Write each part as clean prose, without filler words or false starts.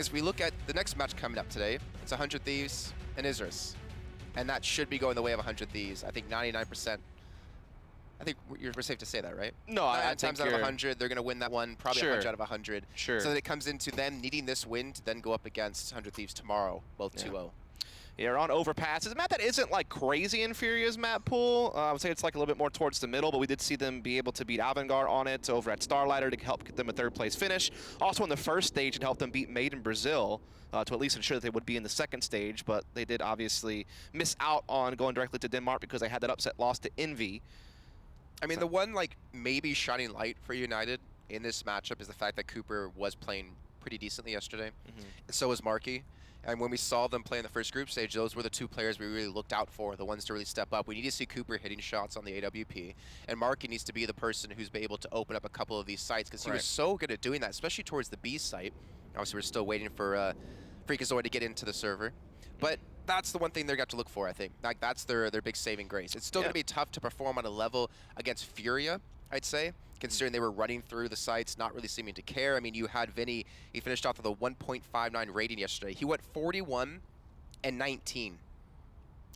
Because we look at the next match coming up today, it's 100 Thieves and Isris. And that should be going the way of 100 Thieves. I think 99%. I think we're safe to say that, right? No, I think times out of 100, they're going to win that one, probably Sure. 100 out of 100. Sure. So that it comes into them needing this win to then go up against 100 Thieves tomorrow, both 2-0. Yeah, we're on Overpass. It's a map that isn't like crazy in FURIA's map pool. I would say it's like a little bit more towards the middle, but we did see them be able to beat Avantgarde on it over at Starlighter to help get them a third place finish. Also in the first stage, it helped them beat Made in Brazil to at least ensure that they would be in the second stage, but they did obviously miss out on going directly to Denmark because they had that upset loss to Envy. I mean, the one like maybe shining light for United in this matchup is the fact that Cooper was playing pretty decently yesterday, and so was Marky. And when we saw them play in the first group stage, those were the two players we really looked out for, the ones to really step up. We need to see Cooper hitting shots on the AWP, and Marky needs to be the person who's been able to open up a couple of these sites, because he was so good at doing that, especially towards the B site. Obviously, we're still waiting for Freakazoid to get into the server, but that's the one thing they're got to look for, I think. Like, that's their big saving grace. It's still going to be tough to perform on a level against FURIA, I'd say, considering they were running through the sites, not really seeming to care. I mean, you had Vinny, he finished off with a 1.59 rating yesterday. He went 41 and 19.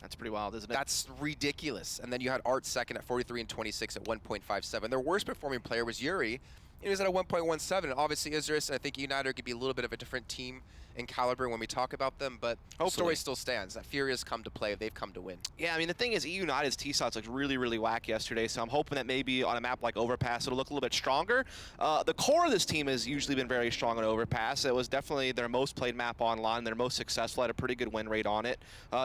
That's pretty wild, isn't it? That's ridiculous. And then you had Art second at 43 and 26 at 1.57. Their worst performing player was Yuri. He was at a 1.17, and obviously Isris, and I think United could be a little bit of a different team in caliber when we talk about them, but the story still stands. That FURIA's come to play, they've come to win. Yeah, I mean, the thing is, eUnited's T-shots looked really, really whack yesterday, so I'm hoping that maybe on a map like Overpass, it'll look a little bit stronger. The core of this team has usually been very strong on Overpass. It was definitely their most played map online, their most successful, had a pretty good win rate on it.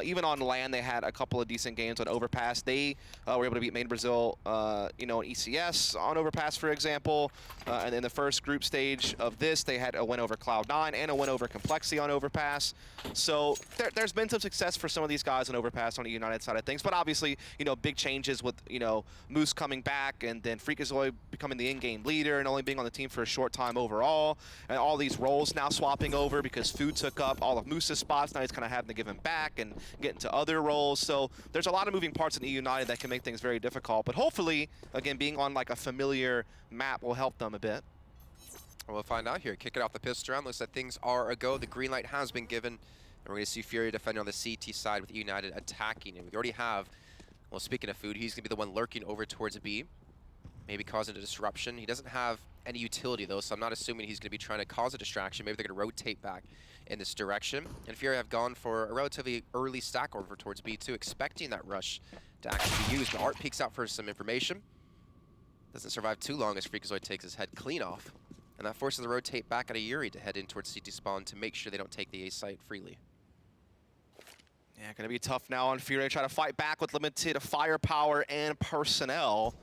Even on LAN, they had a couple of decent games on Overpass. They were able to beat Made in Brazil, you know, in ECS on Overpass, for example. And in the first group stage of this, they had a win over Cloud9 and a win over Complexity on Overpass. So there's been some success for some of these guys on Overpass on the United side of things, but obviously, you know, big changes with, you know, Moose coming back and then Freakazoid becoming the in-game leader and only being on the team for a short time overall, and all these roles now swapping over because Food took up all of Moose's spots. Now he's kind of having to give him back and get into other roles. So there's a lot of moving parts in eUnited that can make things very difficult, but hopefully, again, being on like a familiar map will help them a bit. We'll find out here. Kick it off the pistol round. Looks like things are a go. The green light has been given. And we're going to see FURIA defending on the CT side with United attacking. And we already have, well, speaking of Food, he's going to be the one lurking over towards B. Maybe causing a disruption. He doesn't have any utility, though, so I'm not assuming he's going to be trying to cause a distraction. Maybe they're going to rotate back in this direction. And FURIA have gone for a relatively early stack over towards B2, expecting that rush to actually be used. But Art peeks out for some information. Doesn't survive too long as Freakazoid takes his head clean off. And that forces the rotate back out of Yuri to head in towards CT spawn to make sure they don't take the A site freely. Yeah, going to be tough now on FURIA. Try to fight back with limited firepower and personnel.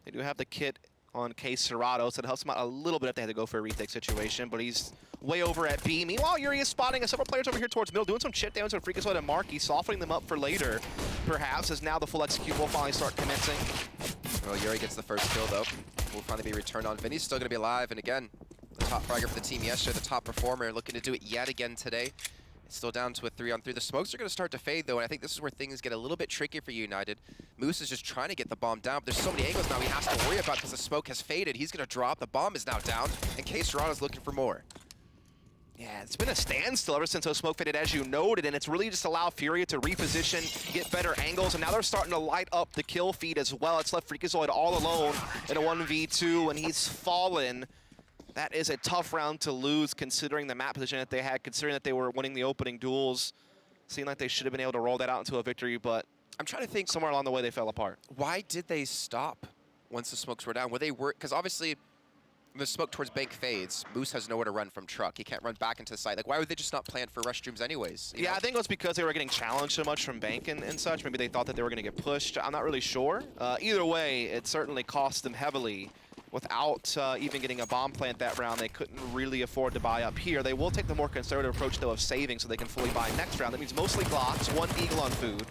They do have the kit on Case Serrato, so it helps them out a little bit if they had to go for a retake situation, but he's way over at B. Meanwhile, Yuri is spotting several players over here towards middle, doing some chip downs on Freakazoid and Marky, softening them up for later, perhaps, as now the full execute will finally start commencing. Well, Yuri gets the first kill, though. Will finally be returned on. Vinny's still going to be alive, and again, the top fragger for the team yesterday, the top performer, looking to do it yet again today. It's still down to a 3-on-3. The smokes are going to start to fade, though, and I think this is where things get a little bit tricky for United. Moose is just trying to get the bomb down, but there's so many angles now he has to worry about because the smoke has faded. He's going to drop. The bomb is now down, and Case Serrano's looking for more. Yeah, it's been a standstill ever since those smoke faded, as you noted, and it's really just allowed FURIA to reposition, get better angles, and now they're starting to light up the kill feed as well. It's left Freakazoid all alone in a 1v2, and he's fallen. That is a tough round to lose, considering the map position that they had, considering that they were winning the opening duels. Seemed like they should have been able to roll that out into a victory, but I'm trying to think, somewhere along the way they fell apart. Why did they stop once the smokes were down? Were they because obviously the smoke towards bank fades. Moose has nowhere to run from truck. He can't run back into the site. Like, why would they just not plan for restrooms anyways? Yeah, I think it was because they were getting challenged so much from bank and such. Maybe they thought that they were going to get pushed. I'm not really sure. Either way, it certainly cost them heavily. Without even getting a bomb plant that round, they couldn't really afford to buy up here. They will take the more conservative approach, though, of saving so they can fully buy next round. That means mostly Glocks, one Eagle on Food.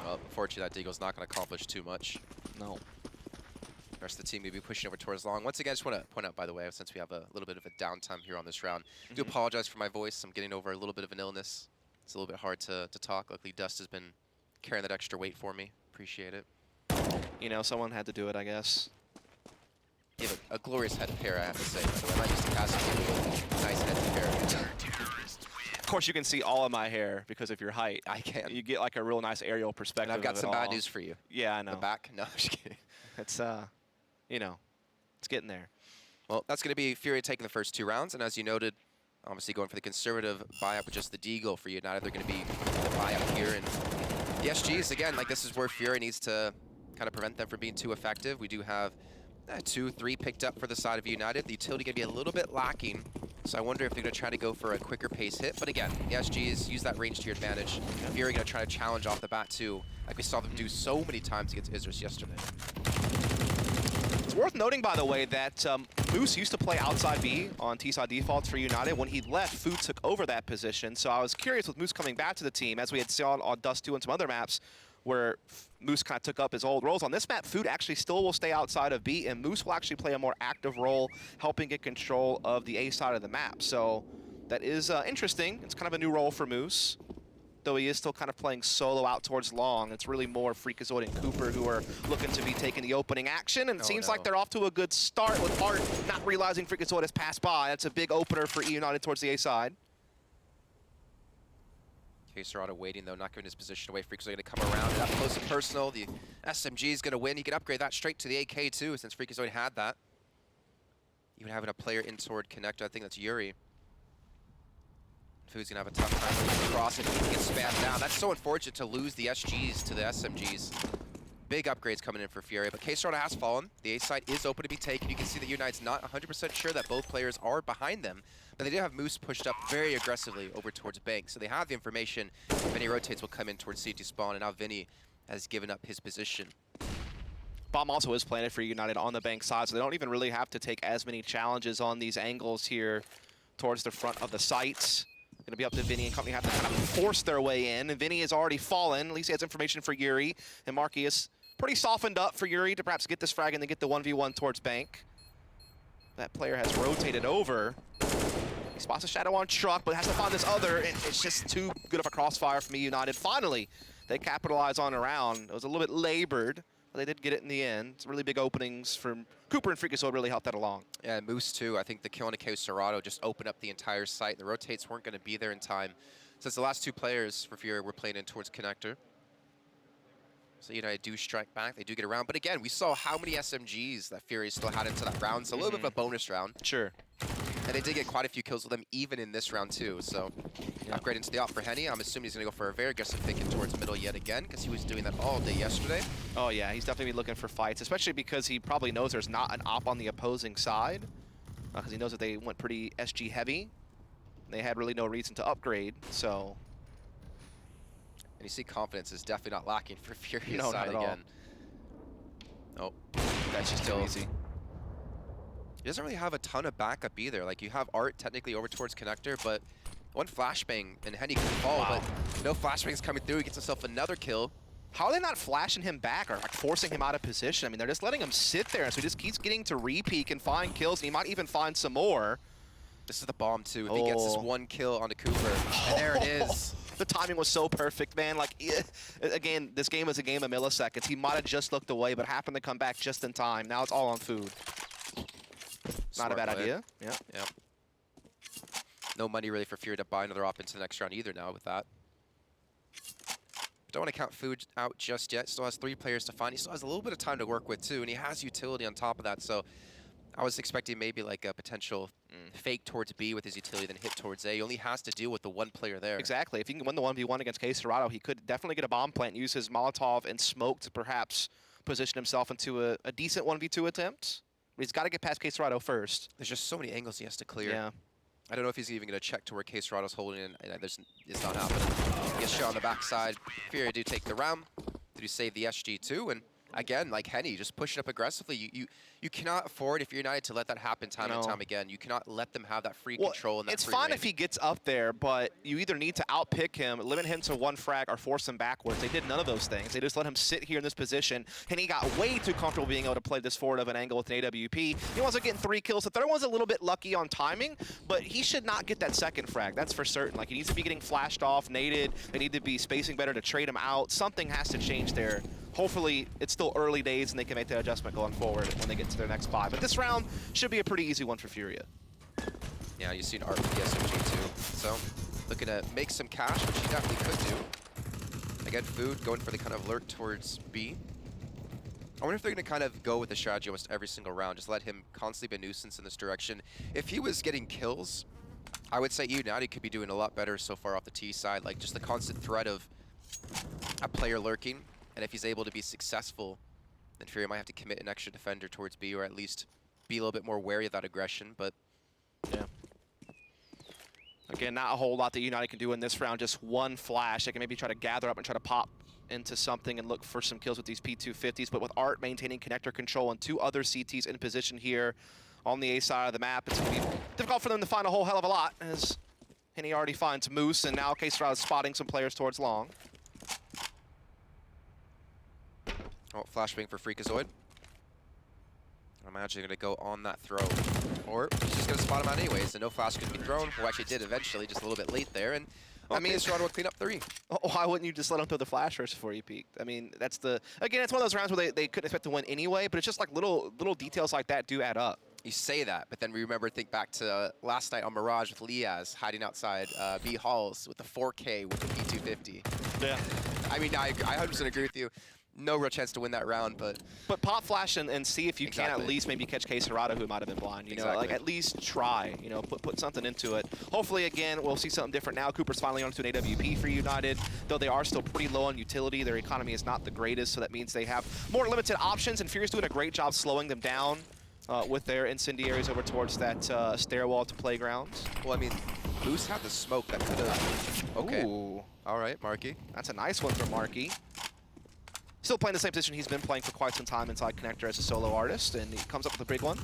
Well, unfortunately, that Deagle's not going to accomplish too much. No. The rest of the team may be pushing over towards long. Once again, I just want to point out, by the way, since we have a little bit of a downtime here on this round, I do apologize for my voice. I'm getting over a little bit of an illness. It's a little bit hard to talk. Luckily, Dust has been carrying that extra weight for me. Appreciate it. You know, someone had to do it, I guess. You have a glorious head pair, I have to say. By the way, I'm not used to casting people with nice head pair. Of course, you can see all of my hair because of your height. I can. You get like a real nice aerial perspective. And I've got of it some all. bad news for you. Yeah, I know. The back? No, I'm just kidding. It's you know, it's getting there. Well, that's going to be FURIA taking the first 2 rounds, and as you noted, obviously going for the conservative buy-up with just the deagle for United. They're going to be the buy-up here, and the SGs, again, like this is where FURIA needs to kind of prevent them from being too effective. We do have 2, 3 picked up for the side of United. The utility going to be a little bit lacking, so I wonder if they're going to try to go for a quicker pace hit. But again, the SGs use that range to your advantage. FURIA going to try to challenge off the bat too, like we saw them do so many times against Isurus yesterday. It's worth noting, by the way, that Moose used to play outside B on T-side defaults for United. When he left, Food took over that position. So I was curious with Moose coming back to the team, as we had seen on Dust 2 and some other maps, where Moose kind of took up his old roles. On this map, Food actually still will stay outside of B, and Moose will actually play a more active role, helping get control of the A side of the map. So that is interesting. It's kind of a new role for Moose, though he is still kind of playing solo out towards long. It's really more Freakazoid and Cooper who are looking to be taking the opening action, and it seems like they're off to a good start with Art not realizing Freakazoid has passed by. That's a big opener for eUnited towards the A side. K-Serrano waiting, though, not giving his position away. Freakazoid going to come around and up close and personal. The SMG is going to win. He can upgrade that straight to the AK, too, since Freakazoid had that. Even having a player in toward connector, I think that's Yuri. Food's going to have a tough time moving across it. He can get spammed down. That's so unfortunate to lose the SGs to the SMGs. Big upgrades coming in for FURIA, but K-Serrano has fallen. The A side is open to be taken. You can see that United's not 100% sure that both players are behind them, but they do have Moose pushed up very aggressively over towards Bank, so they have the information. If any rotates will come in towards CT spawn, and now Vinny has given up his position. Bomb also is planted for United on the Bank side, so they don't even really have to take as many challenges on these angles here towards the front of the sites. Going to be up to Vinny and company have to kind of force their way in, and Vinny has already fallen. At least he has information for Yuri, and Marky is pretty softened up for Yuri to perhaps get this frag and then get the 1v1 towards Bank. That player has rotated over. He spots a shadow on Truck, but has to find this other, and it's just too good of a crossfire from eUnited. Finally, they capitalize on a round. It was a little bit labored, but they did get it in the end. It's really big openings from Cooper and Freakazoid really helped that along. Yeah, and Moose too. I think the kill on K-Serrano just opened up the entire site. The rotates weren't going to be there in time, since the last 2 players for FURIA were playing in towards connector. So United do strike back, they do get around. But again, we saw how many SMGs that FURIA still had into that round. So a little bit of a bonus round. Sure. And they did get quite a few kills with them, even in this round too. So upgrade into the op for Henny. I'm assuming he's going to go for a very aggressive pick in towards middle yet again, because he was doing that all day yesterday. Oh yeah, he's definitely looking for fights, especially because he probably knows there's not an op on the opposing side, because he knows that they went pretty SG heavy. They had really no reason to upgrade, so. And you see confidence is definitely not lacking for FURIA's No, side not at again. Oh, that's just too easy. He doesn't really have a ton of backup either. Like, you have Art technically over towards connector, but one flashbang and Henny can fall, but no flashbangs coming through. He gets himself another kill. How are they not flashing him back or like forcing him out of position? I mean, they're just letting him sit there, so he just keeps getting to re-peek and find kills, and he might even find some more. This is the bomb, too. If he gets this one kill onto Cooper, and there it is. The timing was so perfect, man. Like, again, this game is a game of milliseconds. He might have just looked away, but happened to come back just in time. Now it's all on Food. Not a bad idea. Yeah. Yeah. No money really for FURIA to buy another op into the next round either now with that. Don't want to count Food out just yet. Still has 3 players to find. He still has a little bit of time to work with too, and he has utility on top of that. So I was expecting maybe like a potential fake towards B with his utility, then hit towards A. He only has to deal with the 1 player there. Exactly. If he can win the 1v1 against K-Serrano, he could definitely get a bomb plant and use his Molotov and smoke to perhaps position himself into a decent 1v2 attempt. But he's got to get past K-Serrano first. There's just so many angles he has to clear. Yeah. I don't know if he's even going to check to where K-Serrano's holding in. It's not happening. He gets shot on the backside. FURIA do take the round. They do save the SG too. And again, like Henny, just pushing up aggressively. You cannot afford, if you're United, to let that happen time and time again. You cannot let them have that free control and that it's free fine range. if he gets up there, but you either need to outpick him, limit him to 1 frag, or force him backwards. They did none of those things. They just let him sit here in this position, and he got way too comfortable being able to play this forward of an angle with an AWP. He winds up getting 3 kills. The third one's a little bit lucky on timing, but he should not get that second frag. That's for certain. Like, he needs to be getting flashed off, naded. They need to be spacing better to trade him out. Something has to change there hopefully it's still early days and they can make that adjustment going forward when they get to their next buy. But this round should be a pretty easy one for FURIA. Yeah, you've seen Art with the SMG too. So looking to make some cash, which he definitely could do. Again, Food going for the kind of lurk towards B. I wonder if they're going to kind of go with the strategy almost every single round, just let him constantly be a nuisance in this direction. If he was getting kills, I would say eUnited could be doing a lot better so far off the T side, like just the constant threat of a player lurking. And if he's able to be successful, then FURIA might have to commit an extra defender towards B, or at least be a little bit more wary of that aggression. But yeah. Again, not a whole lot that eUnited can do in this round, just one flash. They can maybe try to gather up and try to pop into something and look for some kills with these P250s, but with Art maintaining connector control and 2 other CTs in position here on the A side of the map, it's going to be difficult for them to find a whole hell of a lot, as Henny already finds Moose, and now K-Stroud is spotting some players towards long. oh, flashbang for Freakazoid. I'm actually going to go on that throw. Or he's just going to spot him out anyways, and no flash could be thrown. Well, actually did eventually, just a little bit late there. And I mean, K-Stroud will clean up 3. Why wouldn't you just let him throw the flash first before he peeked? I mean, that's the, again, it's one of those rounds where they couldn't expect to win anyway, but it's just like little details like that do add up. You say that, but then think back to last night on Mirage with Liaz hiding outside B Halls with the 4K with the P250. Yeah. I mean, I 100% agree with you. No real chance to win that round, but pop flash and see if you exactly. can at least maybe catch K-Serrata, who might have been blind. You know, Exactly. like at least try. You know, put something into it. Hopefully, again, we'll see something different now. Cooper's finally onto an AWP for eUnited, though they are still pretty low on utility. Their economy is not the greatest, so that means they have more limited options. And FURIA's doing a great job slowing them down with their incendiaries over towards that stairwell to playgrounds. well, I mean, Moose had the smoke that could have. Okay. Ooh. All right, Marky. That's a nice one from Marky. Still playing the same position he's been playing for quite some time inside Connector as a solo artist, and he comes up with a big one.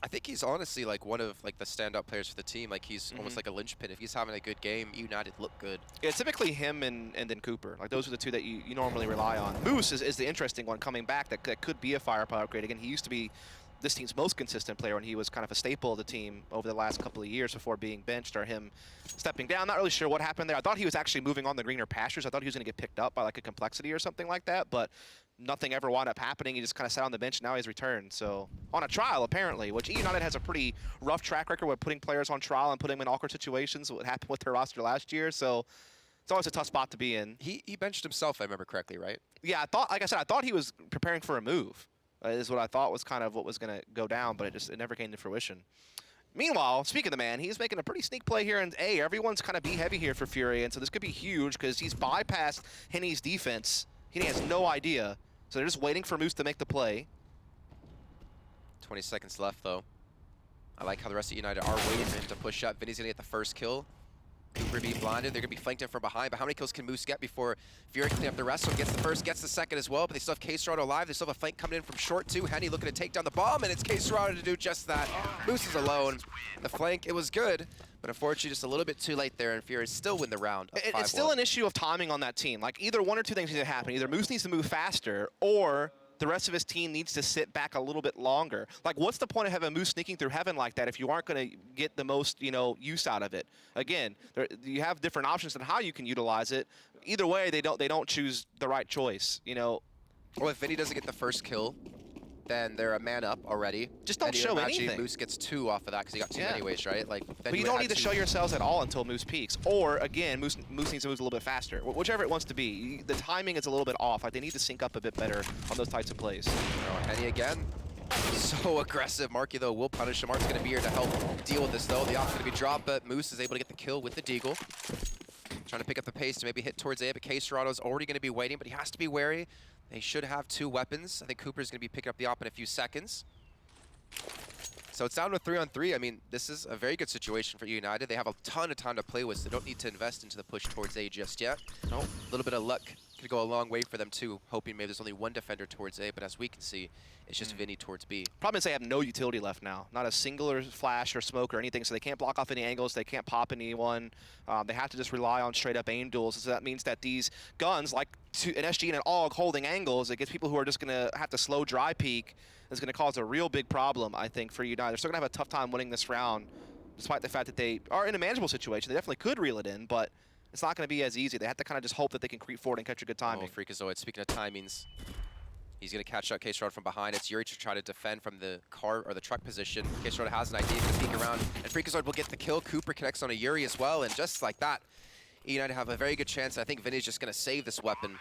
I think he's honestly like one of like the standout players for the team. Like he's almost like a linchpin. If he's having a good game, eUnited look good. Yeah, typically him and then Cooper. Like those are the two that you normally rely on. Moose is the interesting one coming back that could be a firepower upgrade. Again, he used to be this team's most consistent player when he was kind of a staple of the team over the last couple of years before being benched or him stepping down. Not really sure what happened there. I thought he was actually moving on the greener pastures. I thought he was going to get picked up by like a complexity or something like that, but nothing ever wound up happening. He just kind of sat on the bench, and now he's returned. So on a trial, apparently, which eUnited has a pretty rough track record with putting players on trial and putting them in awkward situations. What happened with their roster last year. So it's always a tough spot to be in. He benched himself, if I remember correctly, right? Yeah, like I said, I thought he was preparing for a move. Is what I thought was kind of what was going to go down, but it never came to fruition. Meanwhile, speaking of the man, he's making a pretty sneak play here, and everyone's kind of B heavy here for FURIA, and so this could be huge because he's bypassed Henny's defense. Henny has no idea, so they're just waiting for Moose to make the play. 20 seconds left, though. I like how the rest of eUnited are waiting for him to push up. Vinny's going to get the first kill. Cooper being blinded. They're going to be flanked in from behind, but how many kills can Moose get before FURIA can clean up the rest? So gets the first, gets the second as well, but they still have K-Serrata alive. They still have a flank coming in from short, too. Henny looking to take down the bomb, and it's K-Serrata to do just that. Moose is alone. The flank, it was good, but unfortunately just a little bit too late there, and FURIA still win the round. It's still an issue of timing on that team. Like, either one or two things need to happen. Either Moose needs to move faster, or the rest of his team needs to sit back a little bit longer. Like, what's the point of having Moose sneaking through heaven like that if you aren't going to get the most, use out of it? Again, you have different options on how you can utilize it. Either way, they don't choose the right choice. Well, if Vinny doesn't get the first kill, then they're a man up already. Just don't show anything. Moose gets 2 off of that because he got 2 anyways, right? Like, but you don't need to show yourselves at all until Moose peaks. Or, again, Moose needs to move a little bit faster. Whichever it wants to be. The timing is a little bit off. Like, they need to sync up a bit better on those types of plays. Oh, Henny again. So aggressive. Marky, though, will punish him. Mark's going to be here to help deal with this, though. The op's going to be dropped, but Moose is able to get the kill with the Deagle. Trying to pick up the pace to maybe hit towards A, but K-Serrata's already going to be waiting, but he has to be wary. They should have 2 weapons. I think Cooper's going to be picking up the op in a few seconds. So it's down to 3-on-3. I mean, this is a very good situation for eUnited. They have a ton of time to play with, so they don't need to invest into the push towards A just yet. A little bit of luck could go a long way for them, too, hoping maybe there's only 1 defender towards A, but as we can see, it's just Vinny towards B. Problem is they have no utility left now. Not a singular flash or smoke or anything, so they can't block off any angles. They can't pop anyone. They have to just rely on straight-up aim duels. So that means that these guns, like an SG and an AUG holding angles, it gets people who are just going to have to slow dry peek. Is going to cause a real big problem, I think, for eUnited. They're still going to have a tough time winning this round, despite the fact that they are in a manageable situation. They definitely could reel it in, but it's not going to be as easy. They have to kind of just hope that they can creep forward and catch a good timing. Oh, Freakazoid, speaking of timings, he's going to catch up K-Strada from behind. It's Yuri to try to defend from the car or the truck position. K-Strada has an idea to peek around, and Freakazoid will get the kill. Cooper connects on a Yuri as well, and just like that, eUnited have a very good chance. I think Vinny's just going to save this weapon,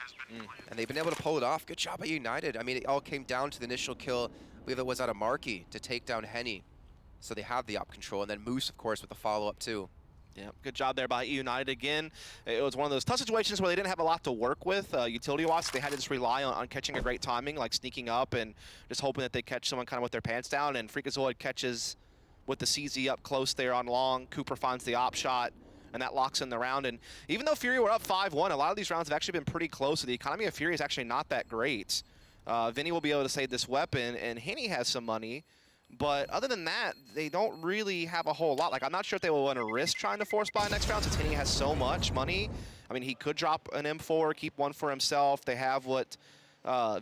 and they've been able to pull it off. Good job by eUnited. I mean, it all came down to the initial kill. I believe it was out of Marky to take down Henny, so they have the op control, and then Moose, of course, with the follow-up too. Yeah, good job there by eUnited again. It was one of those tough situations where they didn't have a lot to work with utility-wise. They had to just rely on catching a great timing, like sneaking up and just hoping that they catch someone kind of with their pants down. And Freakazoid catches with the CZ up close there on long. Cooper finds the op shot, and that locks in the round. And even though FURIA were up 5-1, a lot of these rounds have actually been pretty close. So the economy of FURIA is actually not that great. Vinny will be able to save this weapon, and Henny has some money. But other than that, they don't really have a whole lot. Like, I'm not sure if they will want to risk trying to force buy next round since Henny has so much money. I mean, he could drop an M4, keep one for himself. They have what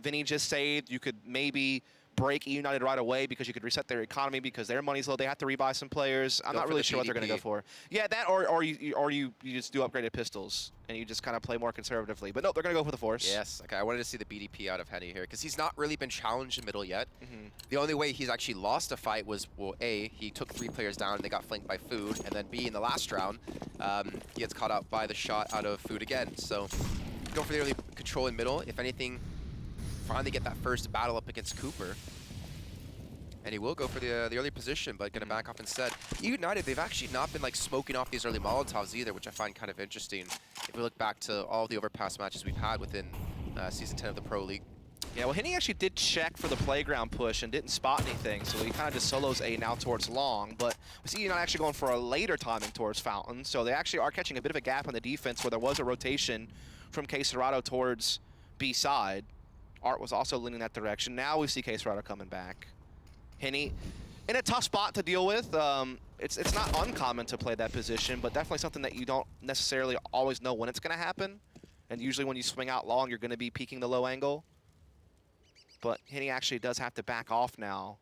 Vinny just saved. You could maybe break eUnited right away because you could reset their economy because their money's low. They have to rebuy some players. I'm not really sure what they're going to go for. Yeah, that or you just do upgraded pistols and you just kind of play more conservatively. But no, they're going to go for the force. Yes. Okay, I wanted to see the BDP out of Henny here because he's not really been challenged in middle yet. The only way he's actually lost a fight was, well, A, he took 3 players down and they got flanked by Food, and then B, in the last round, he gets caught out by the shot out of Food again. So go for the early control in middle. If anything, finally get that first battle up against Cooper. And he will go for the early position, but going to back off instead. eUnited, they've actually not been like smoking off these early Molotovs either, which I find kind of interesting. If we look back to all the Overpass matches we've had within Season 10 of the Pro League. Yeah, well, Henny actually did check for the playground push and didn't spot anything, so he kind of just solos A now towards long. But we see eUnited actually going for a later timing towards Fountain, so they actually are catching a bit of a gap on the defense where there was a rotation from K-Serrato towards B side. Art was also leaning that direction. Now we see K-Serrato coming back. Henny in a tough spot to deal with. It's not uncommon to play that position, but definitely something that you don't necessarily always know when it's going to happen. And usually when you swing out long, you're going to be peeking the low angle. But Henny actually does have to back off now,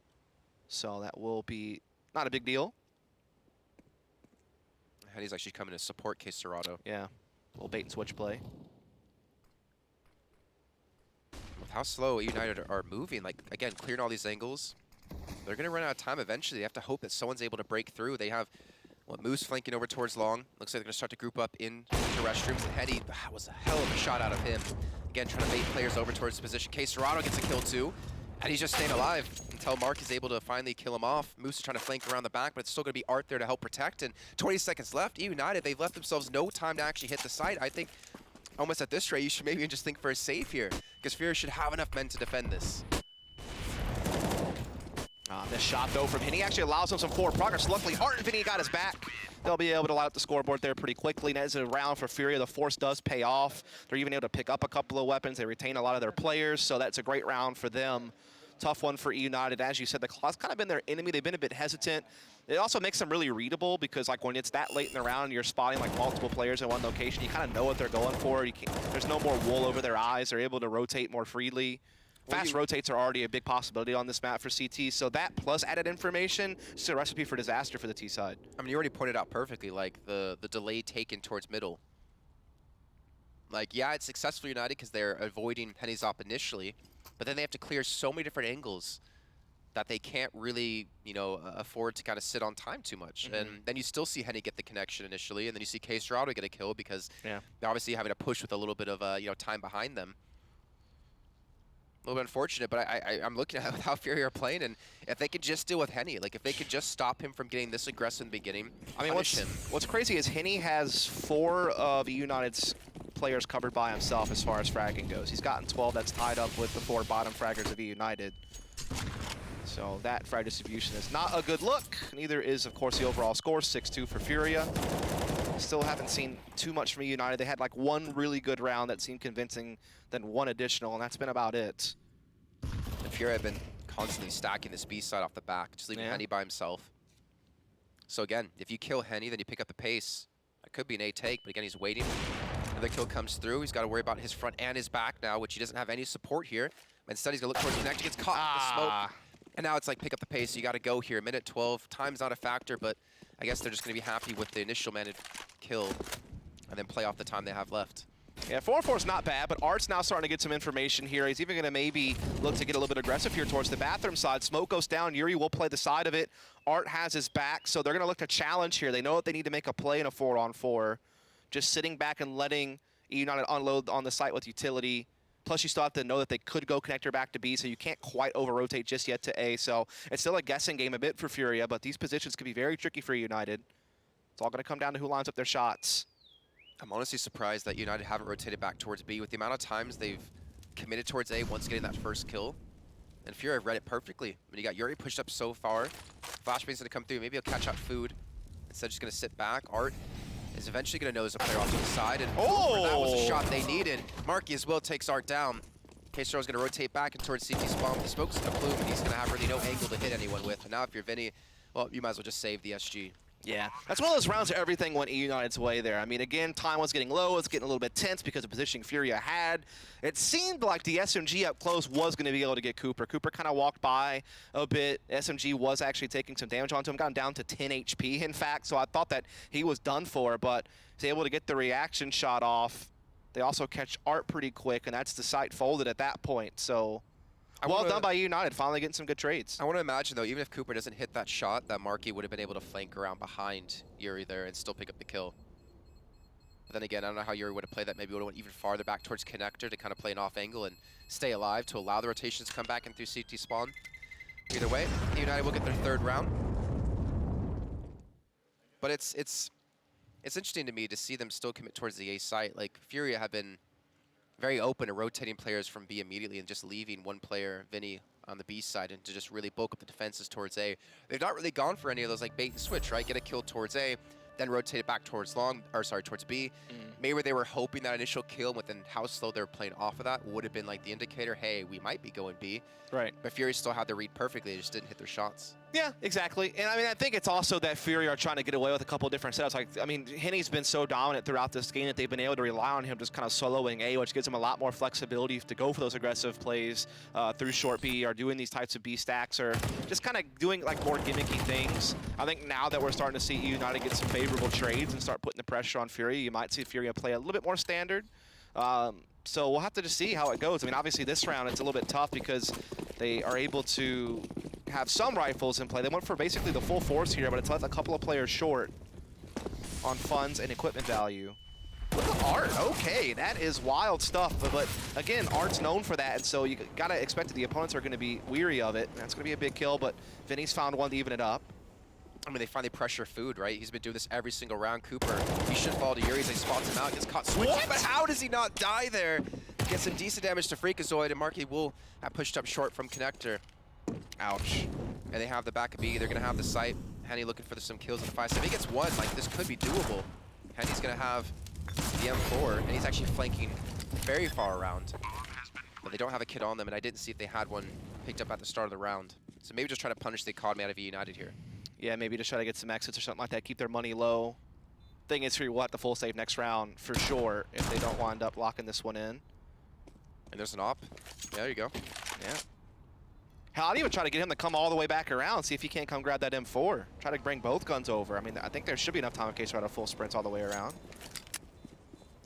so that will be not a big deal. Henny's actually coming to support K-Serrato. Yeah, a little bait and switch play. With how slow eUnited are moving, like, again, clearing all these angles, they're going to run out of time eventually. They have to hope that someone's able to break through. They have Moose flanking over towards long. Looks like they're going to start to group up into restrooms. And Henny, that was a hell of a shot out of him. Again, trying to bait players over towards the position. K-Serrato gets a kill too, and he's just staying alive until Mark is able to finally kill him off. Moose is trying to flank around the back, but it's still going to be Art there to help protect. And 20 seconds left. eUnited, they've left themselves no time to actually hit the site. I think almost at this rate, you should maybe just think for a save here, because FURIA should have enough men to defend this. This shot, though, from Henny actually allows him some forward progress. Luckily, Art and Vinny got his back. They'll be able to light up the scoreboard there pretty quickly. And as a round for FURIA, the force does pay off. They're even able to pick up a couple of weapons. They retain a lot of their players, so that's a great round for them. Tough one for eUnited. As you said, the Claw's kind of been their enemy. They've been a bit hesitant. It also makes them really readable because, like, when it's that late in the round and you're spotting, like, multiple players in one location, you kind of know what they're going for. There's no more wool over their eyes. They're able to rotate more freely. Fast rotates are already a big possibility on this map for CT, so that plus added information is a recipe for disaster for the T side. I mean, you already pointed out perfectly, like, the delay taken towards middle. Like, yeah, it's successful United because they're avoiding Henny's op initially, but then they have to clear so many different angles that they can't really, you know, afford to kind of sit on time too much. And then you still see Henny get the connection initially, and then you see K-Serrato get a kill because they're obviously having to push with a little bit of, you know, time behind them. A little bit unfortunate, but I'm looking at how FURIA are playing, and if they could just deal with Henny, like if they could just stop him from getting this aggressive in the beginning, I mean, what's crazy is Henny has 4 of eUnited's players covered by himself as far as fragging goes. He's gotten 12. That's tied up with the 4 bottom fraggers of eUnited. So that frag distribution is not a good look. Neither is, of course, the overall score, 6-2 for FURIA. Still haven't seen too much from eUnited. They had like one really good round that seemed convincing, then one additional, and that's been about it. And FURIA have been constantly stacking this B side off the back, just leaving Henny by himself. So again, if you kill Henny, then you pick up the pace. That could be an A take, but again, he's waiting. Another kill comes through. He's got to worry about his front and his back now, which he doesn't have any support here. Instead, he's going to look towards the connect. He gets caught in the smoke. And now it's like pick up the pace. You got to go here. Minute 12. Time's not a factor, but I guess they're just going to be happy with the initial managed kill. and then play off the time they have left. Yeah, 4-4 is not bad, but Art's now starting to get some information here. He's even going to maybe look to get a little bit aggressive here towards the bathroom side. Smoke goes down. Yuri will play the side of it. Art has his back, so they're going to look to challenge here. They know that they need to make a play in a 4-on-4. Just sitting back and letting eUnited unload on the site with utility. Plus, you still have to know that they could go connector back to B, so you can't quite over-rotate just yet to A. So it's still a guessing game a bit for FURIA, but these positions could be very tricky for eUnited. It's all going to come down to who lines up their shots. I'm honestly surprised that United haven't rotated back towards B with the amount of times they've committed towards A once getting that first kill. And FURIA read it perfectly. I mean, you got Yuri pushed up so far. Flashbang's gonna come through. Maybe he'll catch out food. Instead of just gonna sit back. Art is eventually gonna notice a player off to the side. And that was a shot they needed. Marky as well takes Art down. K-Star's gonna rotate back and towards CT spawn. The smoke's gonna plume, and he's gonna have really no angle to hit anyone with. And now if you're Vinny, well, you might as well just save the SG. Yeah, that's one of those rounds where everything went eUnited's way there. I mean, again, time was getting low. It was getting a little bit tense because of positioning FURIA had. It seemed like the SMG up close was going to be able to get Cooper. Cooper kind of walked by a bit. SMG was actually taking some damage onto him, got him down to 10 HP, in fact. So I thought that he was done for, but he's able to get the reaction shot off. They also catch Art pretty quick, and that's the site folded at that point. So well done by eUnited, finally getting some good trades. I want to imagine, though, even if Cooper doesn't hit that shot, that Marky would have been able to flank around behind Yuri there and still pick up the kill. But then again, I don't know how Yuri would have played that. Maybe would have went even farther back towards connector to kind of play an off angle and stay alive to allow the rotations to come back in through CT spawn. Either way, eUnited will get their third round. But it's interesting to me to see them still commit towards the A site. Like, FURIA have been very open to rotating players from B immediately and just leaving one player, Vinny, on the B side and to just really bulk up the defenses towards A. They've not really gone for any of those like bait and switch, right? Get a kill towards A, then rotate it back towards towards B. Maybe they were hoping that initial kill within how slow they were playing off of that would have been like the indicator, hey, we might be going B. Right. But FURIA still had the read perfectly, they just didn't hit their shots. Yeah, exactly. And I mean, I think it's also that FURIA are trying to get away with a couple different setups. Like, I mean, Henny's been so dominant throughout this game that they've been able to rely on him just kind of soloing A, which gives them a lot more flexibility to go for those aggressive plays through short B or doing these types of B stacks or just kind of doing like more gimmicky things. I think now that we're starting to see eUnited get some favorable trades and start putting the pressure on FURIA, you might see FURIA play a little bit more standard. So we'll have to just see how it goes. I mean, obviously this round it's a little bit tough because they are able to have some rifles in play. They went for basically the full force here, but it's left a couple of players short on funds and equipment value. Look at Art. Okay, that is wild stuff. But again, Art's known for that, and so you gotta expect that the opponents are gonna be weary of it. That's gonna be a big kill, but Vinny's found one to even it up. I mean, they finally pressure food, right? He's been doing this every single round. Cooper, he should fall to Yuri as he spots him out, gets caught switching. What? But how does he not die there? Gets some decent damage to Freakazoid, and Marky will have pushed up short from connector. Ouch. And they have the back of B. They're going to have the site. Henny looking for some kills in the 5. So if he gets one, like, this could be doable. Henny's going to have the M4, and he's actually flanking very far around. But they don't have a kid on them, and I didn't see if they had one picked up at the start of the round. So maybe just try to punish the economy out of eUnited here. Yeah, maybe just try to get some exits or something like that, keep their money low. Thing is, we'll have to full save next round for sure if they don't wind up locking this one in. And there's an op. Yeah, there you go. Yeah. Hell, I'd even try to get him to come all the way back around, see if he can't come grab that M4. Try to bring both guns over. I mean, I think there should be enough time in case we're at a full sprint all the way around.